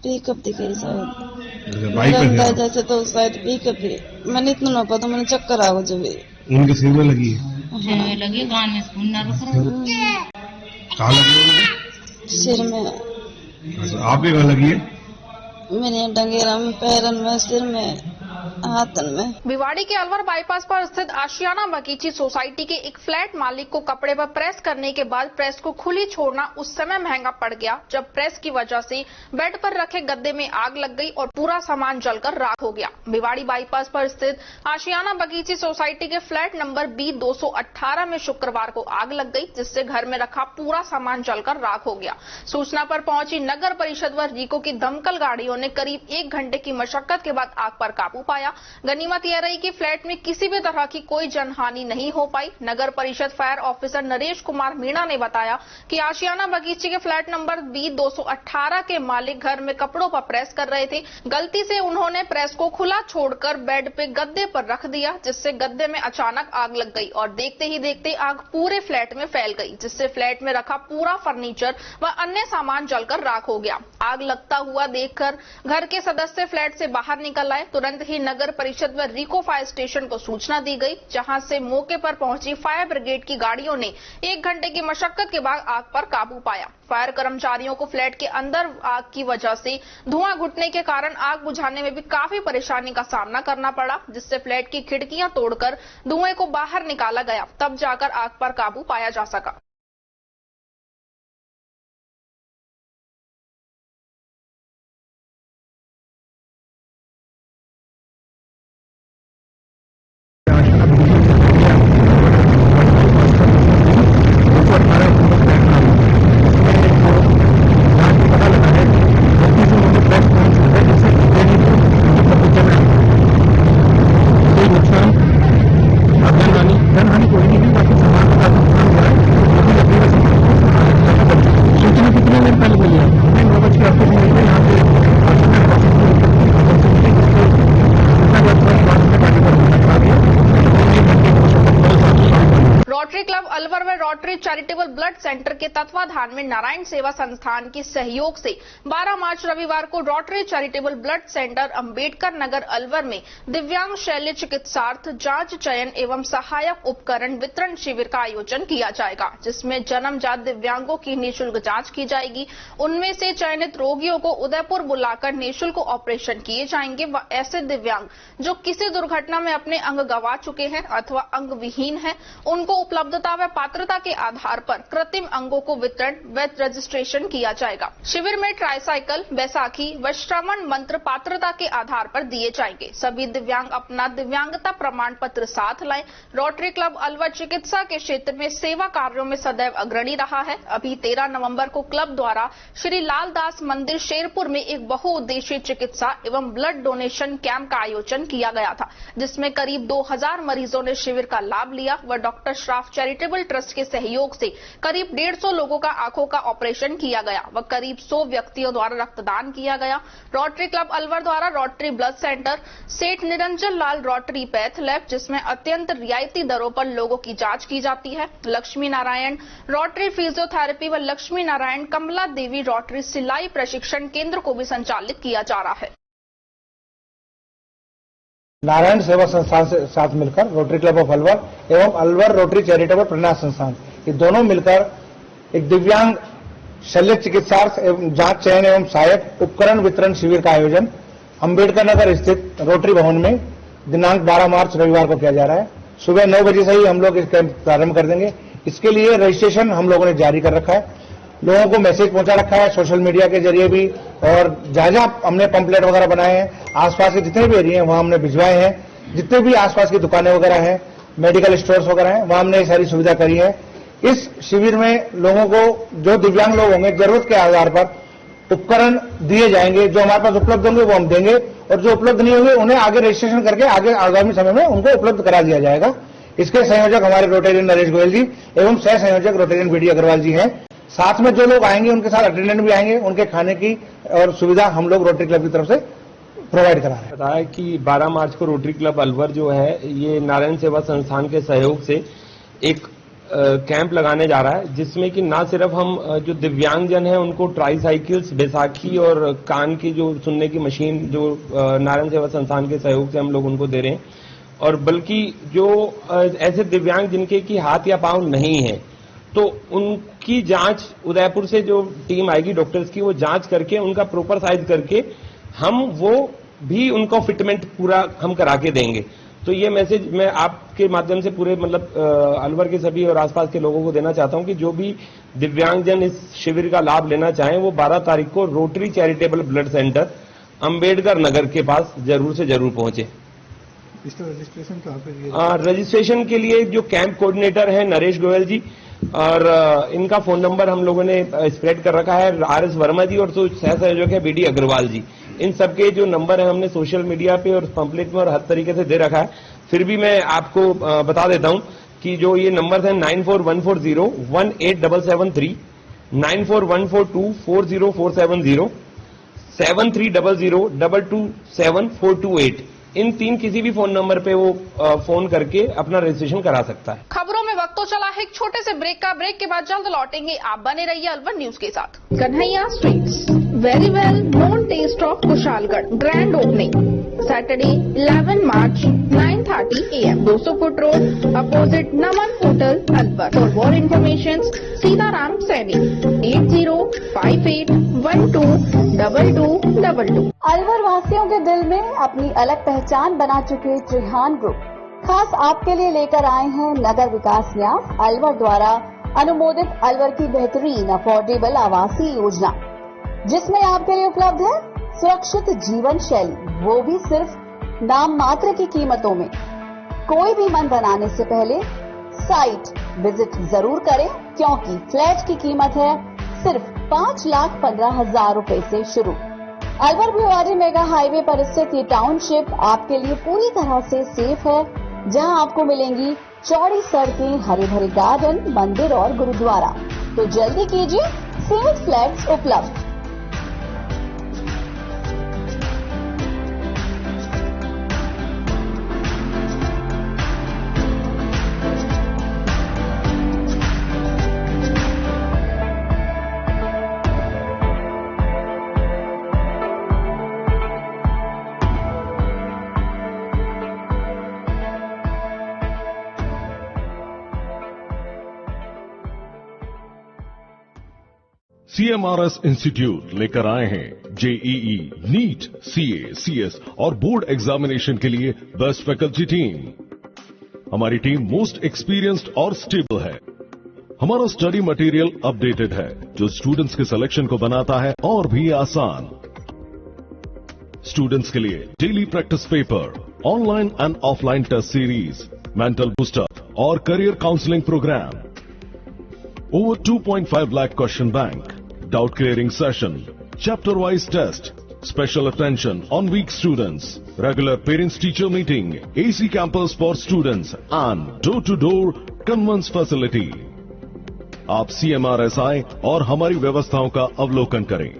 पिकअप दिखे शायद। बाइक पे जैसे तो शायद पिकअप ही, मैंने इतना ना पता, मैंने चक्कर आ जब उनके सिर में लगी है? लगी कान में, कहाँ लगी है? सिर में। अच्छा, आपके कहाँ लगी है? मेरे डंगेरा में, पैरन में, सिर में, हाथन में। भिवाड़ी के अलवर बाईपास पर स्थित आशियाना बगीची सोसाइटी के एक फ्लैट मालिक को कपड़े पर प्रेस करने के बाद प्रेस को खुली छोड़ना उस समय महंगा पड़ गया जब प्रेस की वजह से बेड पर रखे गद्दे में आग लग गई और पूरा सामान जलकर राख हो गया। भिवाड़ी बाईपास पर स्थित आशियाना बगीची सोसाइटी के फ्लैट नंबर B218 में शुक्रवार को आग लग गई, जिससे घर में रखा पूरा सामान जलकर राख हो गया। सूचना पर पहुंची नगर परिषद व रीको की दमकल गाड़ियों ने करीब 1 घंटे की मशक्कत के बाद आग पर काबू पाया। गनीमत यह रही कि फ्लैट में किसी भी तरह की कोई जनहानि नहीं हो पाई। नगर परिषद फायर ऑफिसर नरेश कुमार मीणा ने बताया कि आशियाना बगीची के फ्लैट नंबर B218 के मालिक घर में कपड़ों पर प्रेस कर रहे थे। गलती से उन्होंने प्रेस को खुला छोड़कर बेड पे गद्दे पर रख दिया, जिससे गद्दे में अचानक आग लग गई और देखते ही देखते आग पूरे फ्लैट में फैल गई, जिससे फ्लैट में रखा पूरा फर्नीचर व अन्य सामान जलकर राख हो गया। आग लगता हुआ देखकर घर के सदस्य फ्लैट से बाहर निकल आए। तुरंत ही नगर परिषद व रीको फायर स्टेशन को सूचना दी गई, जहां से मौके पर पहुंची फायर ब्रिगेड की गाड़ियों ने 1 घंटे की मशक्कत के बाद आग पर काबू पाया। फायर कर्मचारियों को फ्लैट के अंदर आग की वजह से धुआं घुटने के कारण आग बुझाने में भी काफी परेशानी का सामना करना पड़ा, जिससे फ्लैट की खिड़कियां तोड़कर धुएं को बाहर निकाला गया, तब जाकर आग पर काबू पाया जा सका। रोटरी क्लब अलवर में रोटरी चैरिटेबल ब्लड सेंटर के तत्वाधान में नारायण सेवा संस्थान के सहयोग से 12 मार्च रविवार को Rotary charitable blood centre Ambedkar Nagar Alwar में दिव्यांग शल्य चिकित्सार्थ जांच, चयन एवं सहायक उपकरण वितरण शिविर का आयोजन किया जाएगा, जिसमें जन्मजात दिव्यांगों की निःशुल्क जांच की जाएगी। उनमें से चयनित रोगियों को उदयपुर बुलाकर निःशुल्क ऑपरेशन किए जाएंगे व ऐसे दिव्यांग जो किसी दुर्घटना में अपने अंग गंवा चुके हैं अथवा अंग विहीन है, उनको उपलब्धता व पात्रता के आधार पर कृत्रिम अंगों को वितरण व रजिस्ट्रेशन किया जाएगा। शिविर में ट्राईसाइकिल, बैसाखी व श्रवण मंत्र पात्रता के आधार पर दिए जाएंगे। सभी दिव्यांग अपना दिव्यांगता प्रमाण पत्र साथ लाएं। रोटरी क्लब अलवर चिकित्सा के क्षेत्र में सेवा कार्यों में सदैव अग्रणी रहा है। अभी 13 नवंबर को क्लब द्वारा श्री लालदास मंदिर शेरपुर में एक बहुउद्देशीय चिकित्सा एवं ब्लड डोनेशन कैंप का आयोजन किया गया था, जिसमें करीब 2000 मरीजों ने शिविर का लाभ लिया व डॉक्टर श्राफ चैरिटेबल ट्रस्ट के सहयोग से करीब 150 लोगों का आंखों का ऑपरेशन किया गया व करीब 100 व्यक्तियों द्वारा रक्तदान किया गया। रोटरी क्लब अलवर द्वारा रोटरी ब्लड सेंटर, सेठ निरंजन लाल रोटरी पैथ लैब, जिसमें अत्यंत रियायती दरों पर लोगों की जांच की जाती है, लक्ष्मी नारायण रोटरी फिजियोथेरेपी व लक्ष्मी नारायण कमला देवी रोटरी सिलाई प्रशिक्षण केंद्र को भी संचालित किया जा रहा है। नारायण सेवा संस्थान से साथ मिलकर रोटरी क्लब ऑफ अलवर एवं अलवर रोटरी चैरिटेबल प्रन्यास संस्थान, ये दोनों मिलकर एक दिव्यांग शल्य चिकित्सार्थ एवं जांच, चयन एवं सहायक उपकरण वितरण शिविर का आयोजन अंबेडकर नगर स्थित रोटरी भवन में दिनांक 12 मार्च रविवार को किया जा रहा है। सुबह 9 बजे से ही हम लोग इस कैंप प्रारंभ कर देंगे। इसके लिए रजिस्ट्रेशन हम लोगों ने जारी कर रखा है, लोगों को मैसेज पहुंचा रखा है सोशल मीडिया के जरिए भी, और जहां हमने पंपलेट वगैरह बनाए हैं, आसपास के जितने भी एरिया हैं वहां हमने भिजवाए हैं। जितने भी आसपास की दुकानें वगैरह हैं, मेडिकल स्टोर्स वगैरह हैं, वहां हमने ये सारी सुविधा करी है। इस शिविर में लोगों को, जो दिव्यांग लोग होंगे, जरूरत के आधार पर उपकरण दिए जाएंगे। जो हमारे पास उपलब्ध होंगे वो हम देंगे, और जो उपलब्ध नहीं होंगे उन्हें आगे रजिस्ट्रेशन करके आगे आगामी समय में उनको उपलब्ध करा दिया जाएगा। इसके संयोजक हमारे रोटेरियन नरेश गोयल जी एवं सह संयोजक रोटेरियन बीडी अग्रवाल जी हैं। साथ में जो लोग आएंगे उनके साथ अटेंडेंट भी आएंगे, उनके खाने की और सुविधा हम लोग रोटरी क्लब की तरफ से प्रोवाइड करा रहे हैं। बताया कि 12 मार्च को रोटरी क्लब अलवर जो है ये नारायण सेवा संस्थान के सहयोग से एक कैंप लगाने जा रहा है, जिसमें कि ना सिर्फ हम जो दिव्यांगजन हैं उनको ट्राईसाइकिल्स, बैसाखी और कान की जो सुनने की मशीन जो नारायण सेवा संस्थान के सहयोग से हम लोग उनको दे रहे हैं, और बल्कि जो ऐसे दिव्यांग जिनके की हाथ या पांव नहीं है तो उनकी जांच उदयपुर से जो टीम आएगी डॉक्टर्स की, वो जांच करके उनका प्रॉपर साइज करके हम वो भी उनको फिटमेंट पूरा हम करा के देंगे। तो ये मैसेज मैं आपके माध्यम से पूरे मतलब अलवर के सभी और आसपास के लोगों को देना चाहता हूं कि जो भी दिव्यांगजन इस शिविर का लाभ लेना चाहें वो 12 तारीख को Rotary charitable blood centre Ambedkar Nagar के पास जरूर से जरूर पहुंचे। इसका रजिस्ट्रेशन कहाँ पे? रजिस्ट्रेशन के लिए जो कैंप कोऑर्डिनेटर हैं नरेश गोयल जी, और इनका फोन नंबर हम लोगों ने स्प्रेड कर रखा है, RS वर्मा जी, और जो सह संयोजक है BD अग्रवाल जी। इन सबके जो नंबर है हमने सोशल मीडिया पे और पंपलेट में और हर तरीके से दे रखा है। फिर भी मैं आपको बता देता हूं कि जो ये नंबर है 9414018773, 9414240470, 7300227428, इन 3 किसी भी फोन नंबर पे वो फोन करके अपना रजिस्ट्रेशन करा सकता है। खबरों में वक्त तो चला है एक छोटे से ब्रेक का। ब्रेक के बाद जल्द लौटेंगे, आप बने रहिए अलवर न्यूज के साथ। Kanhaiya sweets, very well known taste of Kushalgarh, grand opening Saturday 11 March 9:30 AM, 200 foot road opposite Naman hotel Alwar. For more information Sitaram Saini 8058122222। Alwar वासियों के दिल में अपनी अलग पहचान बना चुके त्रिहान ग्रुप खास आपके लिए लेकर आए हैं नगर विकास न्यास अलवर द्वारा अनुमोदित अलवर की बेहतरीन अफोर्डेबल आवासीय योजना, जिसमें आपके लिए उपलब्ध है सुरक्षित जीवन शैली, वो भी सिर्फ नाम मात्र की कीमतों में। कोई भी मन बनाने से पहले साइट विजिट जरूर करें, क्योंकि फ्लैट की कीमत है सिर्फ 5,15,000 रुपए से शुरू। अलवर भिवाड़ी मेगा हाईवे पर स्थित ये टाउनशिप आपके लिए पूरी तरह से सेफ है, जहां आपको मिलेंगी चौड़ी सड़कें, हरे भरे गार्डन, मंदिर और गुरुद्वारा। तो जल्दी कीजिए, सीमित फ्लैट्स उपलब्ध। CMRS इंस्टीट्यूट लेकर आए हैं JEE, नीट, CA, CS और बोर्ड एग्जामिनेशन के लिए बेस्ट फैकल्टी टीम। हमारी टीम मोस्ट एक्सपीरियंस्ड और स्टेबल है। हमारा स्टडी मटेरियल अपडेटेड है, जो स्टूडेंट्स के सिलेक्शन को बनाता है और भी आसान। स्टूडेंट्स के लिए daily practice paper, online and offline test series, mental booster और career counselling programme, over 2.5 lakh question bank, doubt clearing session, chapter wise test, special attention on weak students, regular parents teacher meeting, AC campus for students and door to door conveyance facility। आप CMRS आए और हमारी व्यवस्थाओं का अवलोकन करें।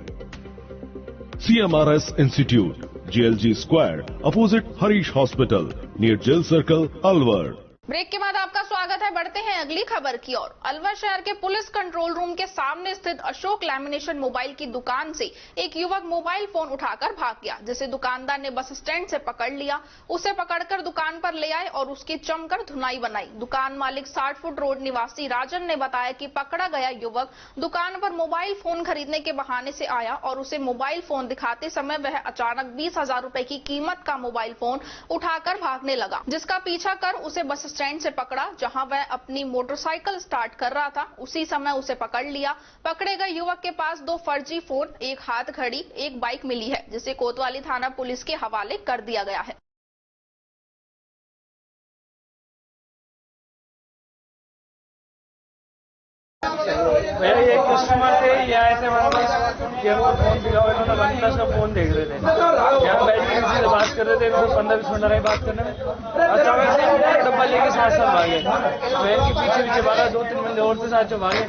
CMRS institute, GLG square, opposite Harish hospital, near jail circle, Alwar. Break के बाद आपका स्वागत है। बढ़ते हैं अगली खबर की ओर। अलवर शहर के पुलिस कंट्रोल रूम के सामने स्थित अशोक लैमिनेशन मोबाइल की दुकान से एक युवक मोबाइल फोन उठाकर भाग गया, जिसे दुकानदार ने बस स्टैंड से पकड़ लिया। उसे पकड़कर दुकान पर ले आए और उसकी जमकर धुनाई बनाई। दुकान मालिक 60 फुट रोड निवासी राजन ने बताया कि पकड़ा गया युवक दुकान पर मोबाइल फोन खरीदने के बहाने से आया और उसे मोबाइल फोन दिखाते समय वह अचानक 20,000 रुपए की कीमत का मोबाइल फोन उठाकर भागने लगा, जिसका पीछा कर उसे बस स्टैंड से पकड़ा, जहां वह अपनी मोटरसाइकिल स्टार्ट कर रहा था। उसी समय उसे पकड़ लिया। पकड़े गए युवक के पास 2 फर्जी फोन, एक हाथ घड़ी, एक बाइक मिली है, जिसे कोतवाली थाना पुलिस के हवाले कर दिया गया है। भैया ये कस्टमर थे या ऐसे हमारे पास कि हमको फोन दिखाओ, इन्होंने वन प्लस का फोन देख रहे थे, यहाँ बैठ के किसी से बात कर रहे थे, 15-20 मिनट रहे बात करने में। अचानक से डब्बा लेके साथ भागे, वैन के पीछे भागा, 2-3 बंदे और से साथ भागे।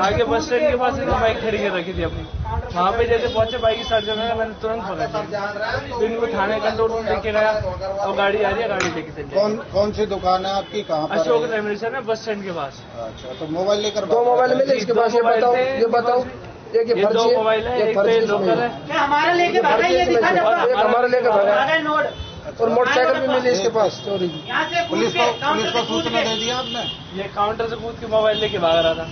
आगे बस स्टैंड के पास बाइक खड़ी कर रखी थी अपनी, वहाँ पे जैसे पहुंचे बाइक स्टार्ट करने का, मैंने तुरंत पकड़ लिया। तो इनको थाने कंट्रोल रूम लेके गया और गाड़ी आ रही है, गाड़ी लेके चली। कौन सी दुकान है आपकी, कहाँ पर? अशोक लैमिनेशन है, बस स्टैंड के पास। अच्छा, तो मोबाइल लेकर मोबाइल मिले इसके पास, ये बताओ एक ये 2 मोबाइल है, एक पे लोकल है, हमारा लेके भागा, ये दिखा हमारा लेके भागा, और मोटरसाइकिल भी मिली इसके पास चोरी की। पुलिस को सूचना दे दिया आपने? ये काउंटर से कूद के मोबाइल लेके भाग रहा था।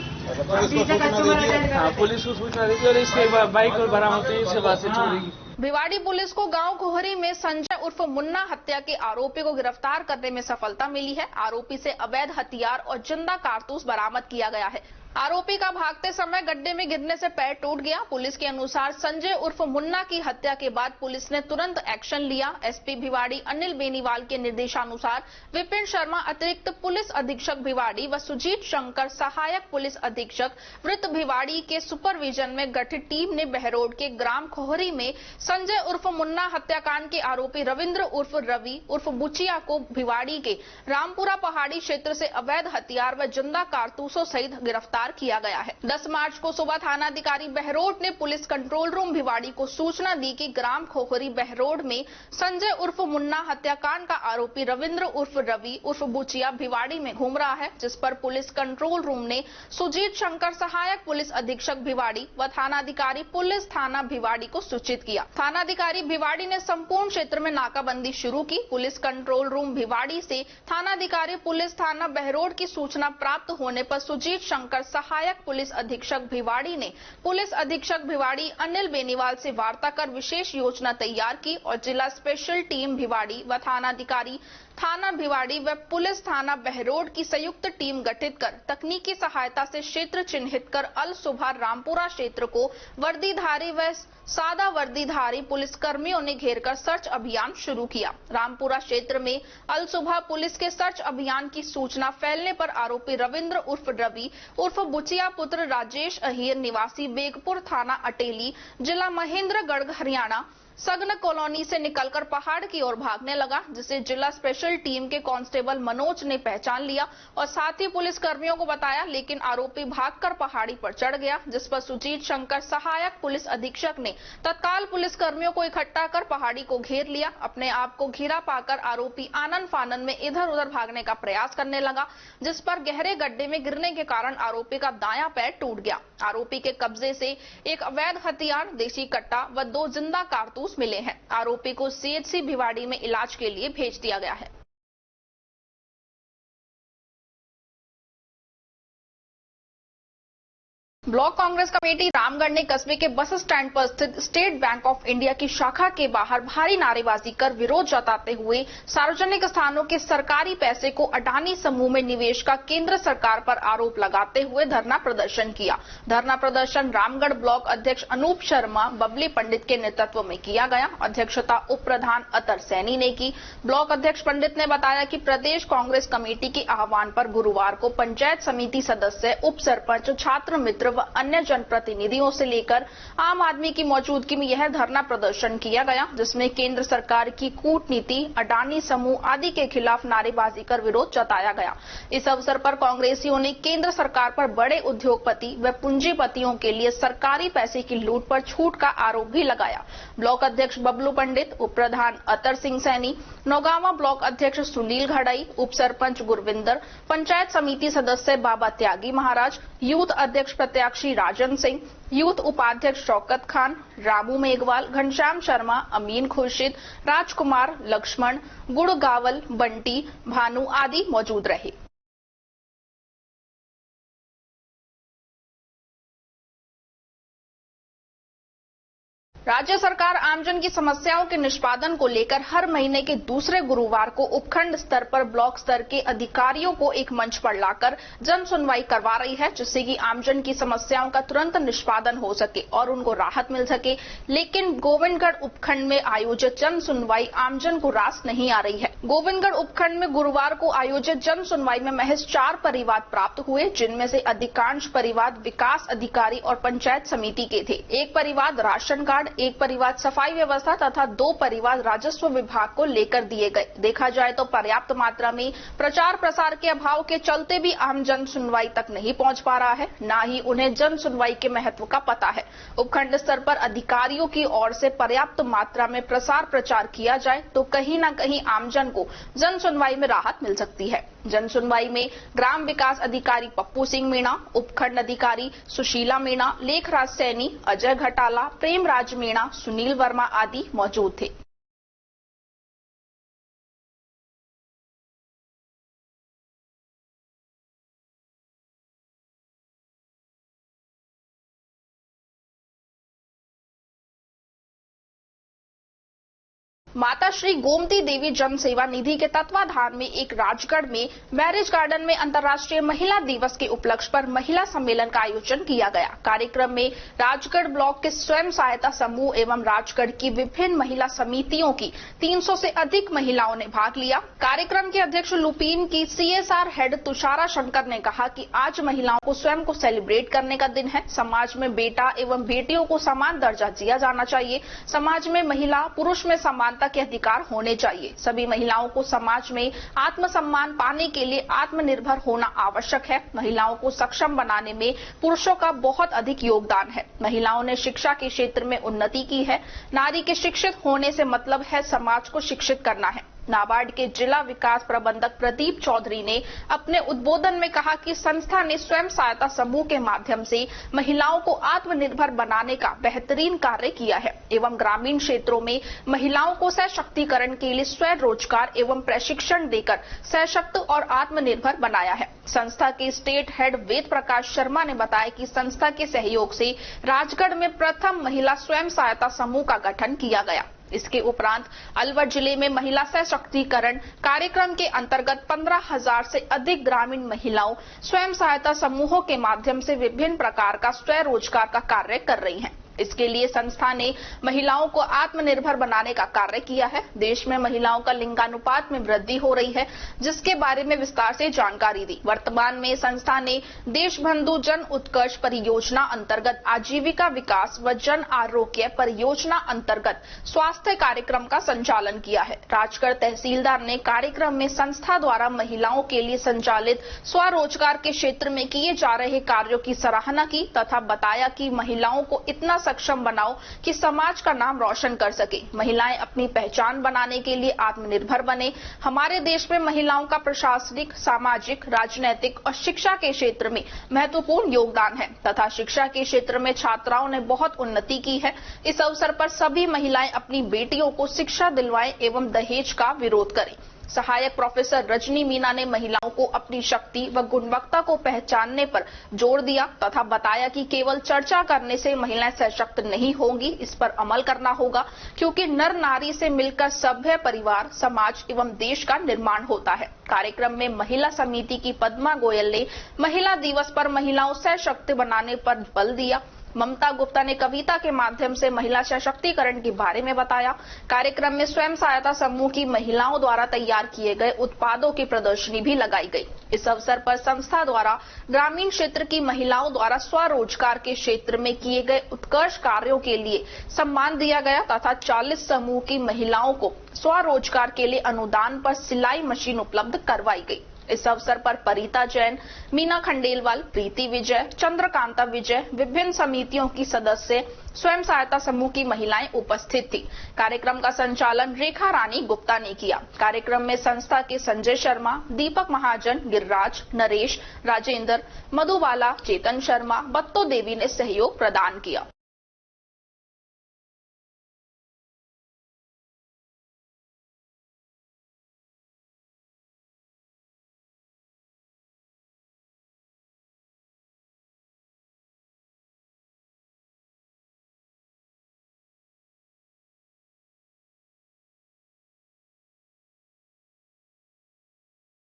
पुलिस को सूचना दे दी? हाँ, पुलिस को सूचना दी थी और इसके बाइक और बरामद हुई, इसके बाद से चोरी की। भिवाड़ी पुलिस को गांव कोहरी में संजय उर्फ मुन्ना हत्या के आरोपी को गिरफ्तार करने में सफलता मिली है। आरोपी से अवैध हथियार और जिंदा कारतूस बरामद किया गया है। आरोपी का भागते समय गड्ढे में गिरने से पैर टूट गया। पुलिस के अनुसार संजय उर्फ मुन्ना की हत्या के बाद पुलिस ने तुरंत एक्शन लिया। एसपी भिवाड़ी अनिल बेनीवाल के निर्देशानुसार विपिन शर्मा अतिरिक्त पुलिस अधीक्षक भिवाड़ी व सुजीत शंकर सहायक पुलिस अधीक्षक वृत्त भिवाड़ी के सुपरविजन में गठित टीम ने बहरोड के ग्राम खोहरी में संजय उर्फ मुन्ना हत्याकांड के आरोपी रविंद्र उर्फ रवि उर्फ बुचिया को भिवाड़ी के रामपुरा पहाड़ी क्षेत्र से अवैध हथियार व जिंदा कारतूसों सहित गिरफ्तार किया गया है। 10 मार्च को सुबह थानाधिकारी बहरोड ने पुलिस कंट्रोल रूम भिवाड़ी को सूचना दी कि ग्राम खोखरी बहरोड में संजय उर्फ मुन्ना हत्याकांड का आरोपी रविंद्र उर्फ रवि उर्फ बुचिया भिवाड़ी में घूम रहा है, जिस पर पुलिस कंट्रोल रूम ने सुजीत शंकर सहायक पुलिस अधीक्षक भिवाड़ी व थानाधिकारी पुलिस थाना भिवाड़ी को सूचित किया। थानाधिकारी भिवाड़ी ने संपूर्ण क्षेत्र में नाकाबंदी शुरू की। पुलिस कंट्रोल रूम भिवाड़ी से थानाधिकारी पुलिस थाना बहरोड की सूचना प्राप्त होने पर सुजीत शंकर सहायक पुलिस अधीक्षक भिवाड़ी ने पुलिस अधीक्षक भिवाड़ी अनिल बेनीवाल से वार्ता कर विशेष योजना तैयार की और जिला स्पेशल टीम भिवाड़ी व थानाधिकारी थाना भिवाड़ी व पुलिस थाना बहरोड की संयुक्त टीम गठित कर तकनीकी सहायता से क्षेत्र चिन्हित कर अल सुबह रामपुरा क्षेत्र को वर्दीधारी व सादा वर्दीधारी पुलिस कर्मियों ने घेरकर सर्च अभियान शुरू किया। रामपुरा क्षेत्र में अल सुबह पुलिस के सर्च अभियान की सूचना फैलने पर आरोपी रविंद्र उर्फ रवि उर्फ बुचिया पुत्र राजेश अहिर निवासी बेगपुर थाना अटेली जिला महेंद्रगढ़ हरियाणा सगन कॉलोनी से निकलकर पहाड़ की ओर भागने लगा, जिसे जिला स्पेशल टीम के कांस्टेबल मनोज ने पहचान लिया और साथ ही पुलिस कर्मियों को बताया, लेकिन आरोपी भागकर पहाड़ी पर चढ़ गया, जिस पर सुजीत शंकर सहायक पुलिस अधीक्षक ने तत्काल पुलिस कर्मियों को इकट्ठा कर पहाड़ी को घेर लिया। अपने आप को घिरा पाकर आरोपी आनन फानन में इधर उधर भागने का प्रयास करने लगा, जिस पर गहरे गड्ढे में गिरने के कारण आरोपी का दायां पैर टूट गया। आरोपी के कब्जे से एक अवैध हथियार, देसी कट्टा व 2 जिंदा कारतूस मिले हैं। आरोपी को सीएचसी भिवाड़ी में इलाज के लिए भेज दिया गया है। ब्लॉक कांग्रेस कमेटी रामगढ़ ने कस्बे के बस स्टैंड पर स्थित स्टेट बैंक ऑफ इंडिया की शाखा के बाहर भारी नारेबाजी कर विरोध जताते हुए सार्वजनिक स्थानों के सरकारी पैसे को अडानी समूह में निवेश का केंद्र सरकार पर आरोप लगाते हुए धरना प्रदर्शन किया। धरना प्रदर्शन रामगढ़ ब्लॉक अध्यक्ष अनूप शर्मा बबली पंडित के नेतृत्व में किया गया। अध्यक्षता उप प्रधान अतर सैनी ने की। ब्लॉक अध्यक्ष पंडित ने बताया कि प्रदेश कांग्रेस कमेटी के आह्वान पर गुरुवार को पंचायत समिति सदस्य, उप सरपंच, छात्र मित्र व अन्य जनप्रतिनिधियों से लेकर आम आदमी की मौजूदगी में यह धरना प्रदर्शन किया गया, जिसमें केंद्र सरकार की कूटनीति, अडानी समूह आदि के खिलाफ नारेबाजी कर विरोध जताया गया। इस अवसर पर कांग्रेसियों ने केंद्र सरकार पर बड़े उद्योगपति व पूंजीपतियों के लिए सरकारी पैसे की लूट पर छूट का आरोप भी लगाया। ब्लॉक अध्यक्ष बबलू पंडित, उप प्रधान अतर सिंह सैनी, नौगावा ब्लॉक अध्यक्ष सुनील घड़ाई, उप सरपंच गुरविंदर, पंचायत समिति सदस्य बाबा त्यागी महाराज, यूथ अध्यक्ष प्रत्याशी राजन सिंह, यूथ उपाध्यक्ष शौकत खान, रामू मेघवाल, घनश्याम शर्मा, अमीन खुर्शीद, राजकुमार, लक्ष्मण, गुड़गावल, बंटी, भानु आदि मौजूद रहे। राज्य सरकार आमजन की समस्याओं के निष्पादन को लेकर हर महीने के दूसरे गुरुवार को उपखंड स्तर पर ब्लॉक स्तर के अधिकारियों को एक मंच पर लाकर जन सुनवाई करवा रही है, जिससे कि आमजन की समस्याओं का तुरंत निष्पादन हो सके और उनको राहत मिल सके। लेकिन गोविंदगढ़ उपखंड में आयोजित जन सुनवाई आमजन को रास नहीं आ रही है। गोविंदगढ़ उपखंड में गुरुवार को आयोजित जन सुनवाई में महज 4 परिवाद प्राप्त हुए, जिनमें से अधिकांश परिवाद विकास अधिकारी और पंचायत समिति के थे। एक परिवाद राशन कार्ड, एक परिवाद सफाई व्यवस्था तथा 2 परिवाद राजस्व विभाग को लेकर दिए गए। देखा जाए तो पर्याप्त मात्रा में प्रचार प्रसार के अभाव के चलते भी आम जन सुनवाई तक नहीं पहुंच पा रहा है, न ही उन्हें जन सुनवाई के महत्व का पता है। उपखंड स्तर पर अधिकारियों की ओर से पर्याप्त मात्रा में प्रसार प्रचार किया जाए तो कहीं न कहीं आमजन को जन सुनवाई में राहत मिल सकती है। जन सुनवाई में ग्राम विकास अधिकारी पप्पू सिंह मीणा, उपखंड अधिकारी सुशीला मीणा, लेखराज सैनी, अजय घटाला, प्रेमराज मीणा, सुनील वर्मा आदि मौजूद थे। माता श्री गोमती देवी जन सेवा निधि के तत्वाधान में एक राजगढ़ में मैरिज गार्डन में अंतर्राष्ट्रीय महिला दिवस के उपलक्ष्य पर महिला सम्मेलन का आयोजन किया गया। कार्यक्रम में राजगढ़ ब्लॉक के स्वयं सहायता समूह एवं राजगढ़ की विभिन्न महिला समितियों की 300 से अधिक महिलाओं ने भाग लिया। कार्यक्रम के अध्यक्ष लुपीन की CSR हेड तुषारा शंकर ने कहा कि आज महिलाओं को स्वयं को सेलिब्रेट करने का दिन है। समाज में बेटा एवं बेटियों को समान दर्जा दिया जाना चाहिए। समाज में महिला पुरुष में समान के अधिकार होने चाहिए। सभी महिलाओं को समाज में आत्मसम्मान पाने के लिए आत्मनिर्भर होना आवश्यक है। महिलाओं को सक्षम बनाने में पुरुषों का बहुत अधिक योगदान है। महिलाओं ने शिक्षा के क्षेत्र में उन्नति की है। नारी के शिक्षित होने से मतलब है समाज को शिक्षित करना है। नाबार्ड के जिला विकास प्रबंधक प्रदीप चौधरी ने अपने उद्बोधन में कहा कि संस्था ने स्वयं सहायता समूह के माध्यम से महिलाओं को आत्मनिर्भर बनाने का बेहतरीन कार्य किया है एवं ग्रामीण क्षेत्रों में महिलाओं को सशक्तिकरण के लिए स्वयं रोजगार एवं प्रशिक्षण देकर सशक्त और आत्मनिर्भर बनाया है। संस्था के स्टेट हेड वेद प्रकाश शर्मा ने बताया कि संस्था के सहयोग से राजगढ़ में प्रथम महिला स्वयं सहायता समूह का गठन किया गया। इसके उपरांत अलवर जिले में महिला सशक्तिकरण कार्यक्रम के अंतर्गत 15,000 से अधिक ग्रामीण महिलाओं स्वयं सहायता समूहों के माध्यम से विभिन्न प्रकार का स्वयं रोजगार का कार्य कर रही हैं। इसके लिए संस्था ने महिलाओं को आत्मनिर्भर बनाने का कार्य किया है। देश में महिलाओं का लिंगानुपात में वृद्धि हो रही है, जिसके बारे में विस्तार से जानकारी दी। वर्तमान में संस्था ने देशबंधु जन उत्कर्ष परियोजना अंतर्गत आजीविका विकास व जन आरोग्य परियोजना अंतर्गत स्वास्थ्य कार्यक्रम का संचालन किया है। राजगढ़ तहसीलदार ने कार्यक्रम में संस्था द्वारा महिलाओं के लिए संचालित स्वरोजगार के क्षेत्र में किए जा रहे कार्यों की सराहना की तथा बताया कि महिलाओं को इतना सक्षम बनाओ कि समाज का नाम रोशन कर सके। महिलाएं अपनी पहचान बनाने के लिए आत्मनिर्भर बने। हमारे देश में महिलाओं का प्रशासनिक, सामाजिक, राजनीतिक और शिक्षा के क्षेत्र में महत्वपूर्ण योगदान है तथा शिक्षा के क्षेत्र में छात्राओं ने बहुत उन्नति की है। इस अवसर पर सभी महिलाएं अपनी बेटियों को शिक्षा दिलवाएं एवं दहेज का विरोध करें। सहायक प्रोफेसर रजनी मीना ने महिलाओं को अपनी शक्ति व गुणवत्ता को पहचानने पर जोर दिया तथा बताया कि केवल चर्चा करने से महिलाएं सशक्त नहीं होंगी, इस पर अमल करना होगा, क्योंकि नर नारी से मिलकर सभ्य परिवार, समाज एवं देश का निर्माण होता है। कार्यक्रम में महिला समिति की पद्मा गोयल ने महिला दिवस पर महिलाओं सशक्त बनाने पर बल दिया। ममता गुप्ता ने कविता के माध्यम से महिला सशक्तिकरण के बारे में बताया। कार्यक्रम में स्वयं सहायता समूह की महिलाओं द्वारा तैयार किए गए उत्पादों की प्रदर्शनी भी लगाई गई। इस अवसर पर संस्था द्वारा ग्रामीण क्षेत्र की महिलाओं द्वारा स्वरोजगार के क्षेत्र में किए गए उत्कृष्ट कार्यों के लिए सम्मान दिया गया तथा 40 समूह की महिलाओं को स्वरोजगार के लिए अनुदान पर सिलाई मशीन उपलब्ध करवाई गई। इस अवसर पर परिता जैन, मीना खंडेलवाल, प्रीति विजय, चंद्रकांता विजय, विभिन्न समितियों की सदस्य, स्वयं सहायता समूह की महिलाएं उपस्थित थी। कार्यक्रम का संचालन रेखा रानी गुप्ता ने किया। कार्यक्रम में संस्था के संजय शर्मा, दीपक महाजन, गिरिराज, नरेश, राजेंद्र, मधुबाला, चेतन शर्मा, बत्तो देवी ने सहयोग प्रदान किया।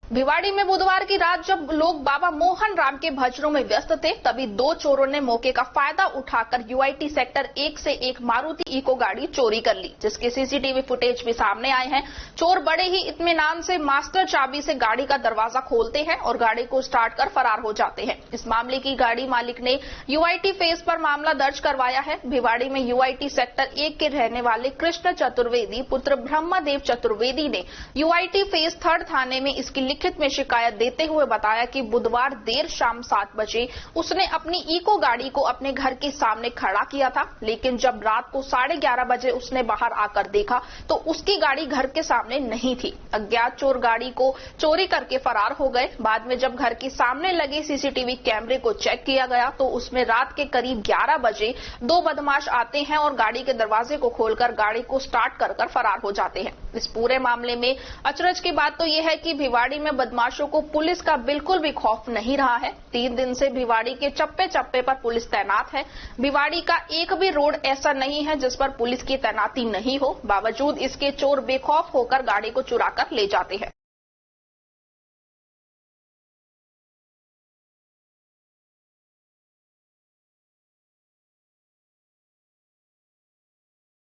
भिवाड़ी में बुधवार की रात जब लोग बाबा मोहन राम के भजनों में व्यस्त थे, तभी 2 चोरों ने मौके का फायदा उठाकर यूआईटी सेक्टर 1 से एक मारुति इको गाड़ी चोरी कर ली, जिसके सीसीटीवी फुटेज भी सामने आए हैं। चोर बड़े ही इत्मीनान से मास्टर चाबी से गाड़ी का दरवाजा खोलते हैं और गाड़ी को स्टार्ट कर फरार हो जाते हैं। इस मामले की गाड़ी मालिक ने यूआईटी फेज पर मामला दर्ज करवाया है। भिवाड़ी में यूआईटी सेक्टर 1 के रहने वाले कृष्ण चतुर्वेदी पुत्र ब्रह्मदेव चतुर्वेदी ने यूआईटी फेज 3 थाने में इसकी लिखित में शिकायत देते हुए बताया कि बुधवार देर शाम 7 बजे उसने अपनी इको गाड़ी को अपने घर के सामने खड़ा किया था, लेकिन जब रात को 11:30 बजे उसने बाहर आकर देखा तो उसकी गाड़ी घर के सामने नहीं थी। अज्ञात चोर गाड़ी को चोरी करके फरार हो गए। बाद में जब घर के सामने लगे सीसीटीवी कैमरे को चेक किया गया तो उसमें रात के करीब 11 बजे 2 बदमाश आते हैं और गाड़ी के दरवाजे को खोलकर गाड़ी को स्टार्ट कर फरार हो जाते हैं। इस पूरे मामले में अचरज की बात तो यह है कि भिवाड़ी में बदमाशों को पुलिस का बिल्कुल भी खौफ नहीं रहा है। 3 दिन से भिवाड़ी के चप्पे चप्पे पर पुलिस तैनात है। भिवाड़ी का एक भी रोड ऐसा नहीं है जिस पर पुलिस की तैनाती नहीं हो। बावजूद इसके चोर बेखौफ होकर गाड़ी को चुराकर ले जाते हैं।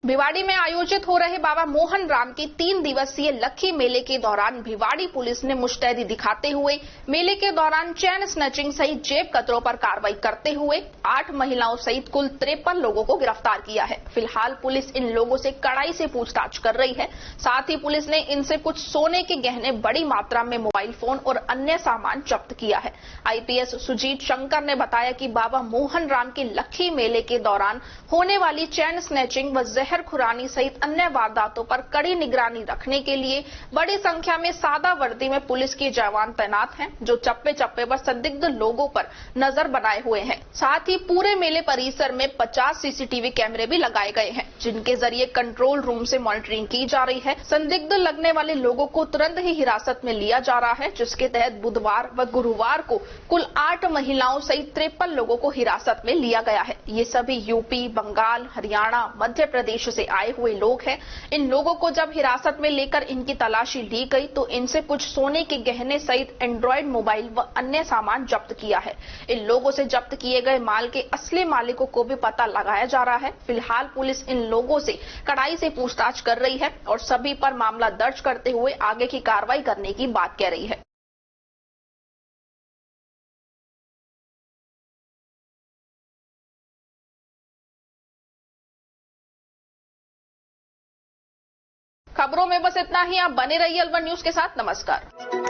भिवाड़ी में आयोजित हो रहे बाबा मोहन राम के 3 दिवसीय लक्खी मेले के दौरान भिवाड़ी पुलिस ने मुस्तैदी दिखाते हुए मेले के दौरान चैन स्नैचिंग सहित जेब कतरों पर कार्रवाई करते हुए 8 महिलाओं सहित कुल 53 लोगों को गिरफ्तार किया है। फिलहाल पुलिस इन लोगों से कड़ाई से पूछताछ कर रही है। साथ ही पुलिस ने इनसे कुछ सोने के गहने, बड़ी मात्रा में मोबाइल फोन और अन्य सामान जब्त किया है। आईपीएस सुजीत शंकर ने बताया कि बाबा मोहन राम के लक्खी मेले के दौरान होने वाली चैन स्नैचिंग व जहर खुरानी सहित अन्य वारदातों पर कड़ी निगरानी रखने के लिए बड़ी संख्या में सादा वर्दी में पुलिस के जवान तैनात हैं, जो चप्पे चप्पे पर संदिग्ध लोगों पर नजर बनाए हुए हैं। साथ ही पूरे मेले परिसर में 50 सीसीटीवी कैमरे भी लगाए गए हैं, जिनके जरिए कंट्रोल रूम से मॉनिटरिंग की जा रही है। संदिग्ध लगने वाले लोगों को तुरंत ही हिरासत में लिया जा रहा है, जिसके तहत बुधवार व गुरुवार को कुल 8 महिलाओं सहित 53 लोगों को हिरासत में लिया गया है। ये सभी यूपी, बंगाल, हरियाणा, मध्य प्रदेश से आए हुए लोग हैं। इन लोगों को जब हिरासत में लेकर इनकी तलाशी ली गई तो इनसे कुछ सोने के गहने सहित एंड्रॉयड मोबाइल व अन्य सामान जब्त किया है। इन लोगों से जब्त किए गए माल के असली मालिकों को भी पता लगाया जा रहा है। फिलहाल पुलिस इन लोगों से कड़ाई से पूछताछ कर रही है और सभी पर मामला दर्ज करते हुए आगे की कार्रवाई करने की बात कह रही है। खबरों में बस इतना ही। आप बने रहिए अलवर न्यूज के साथ। नमस्कार।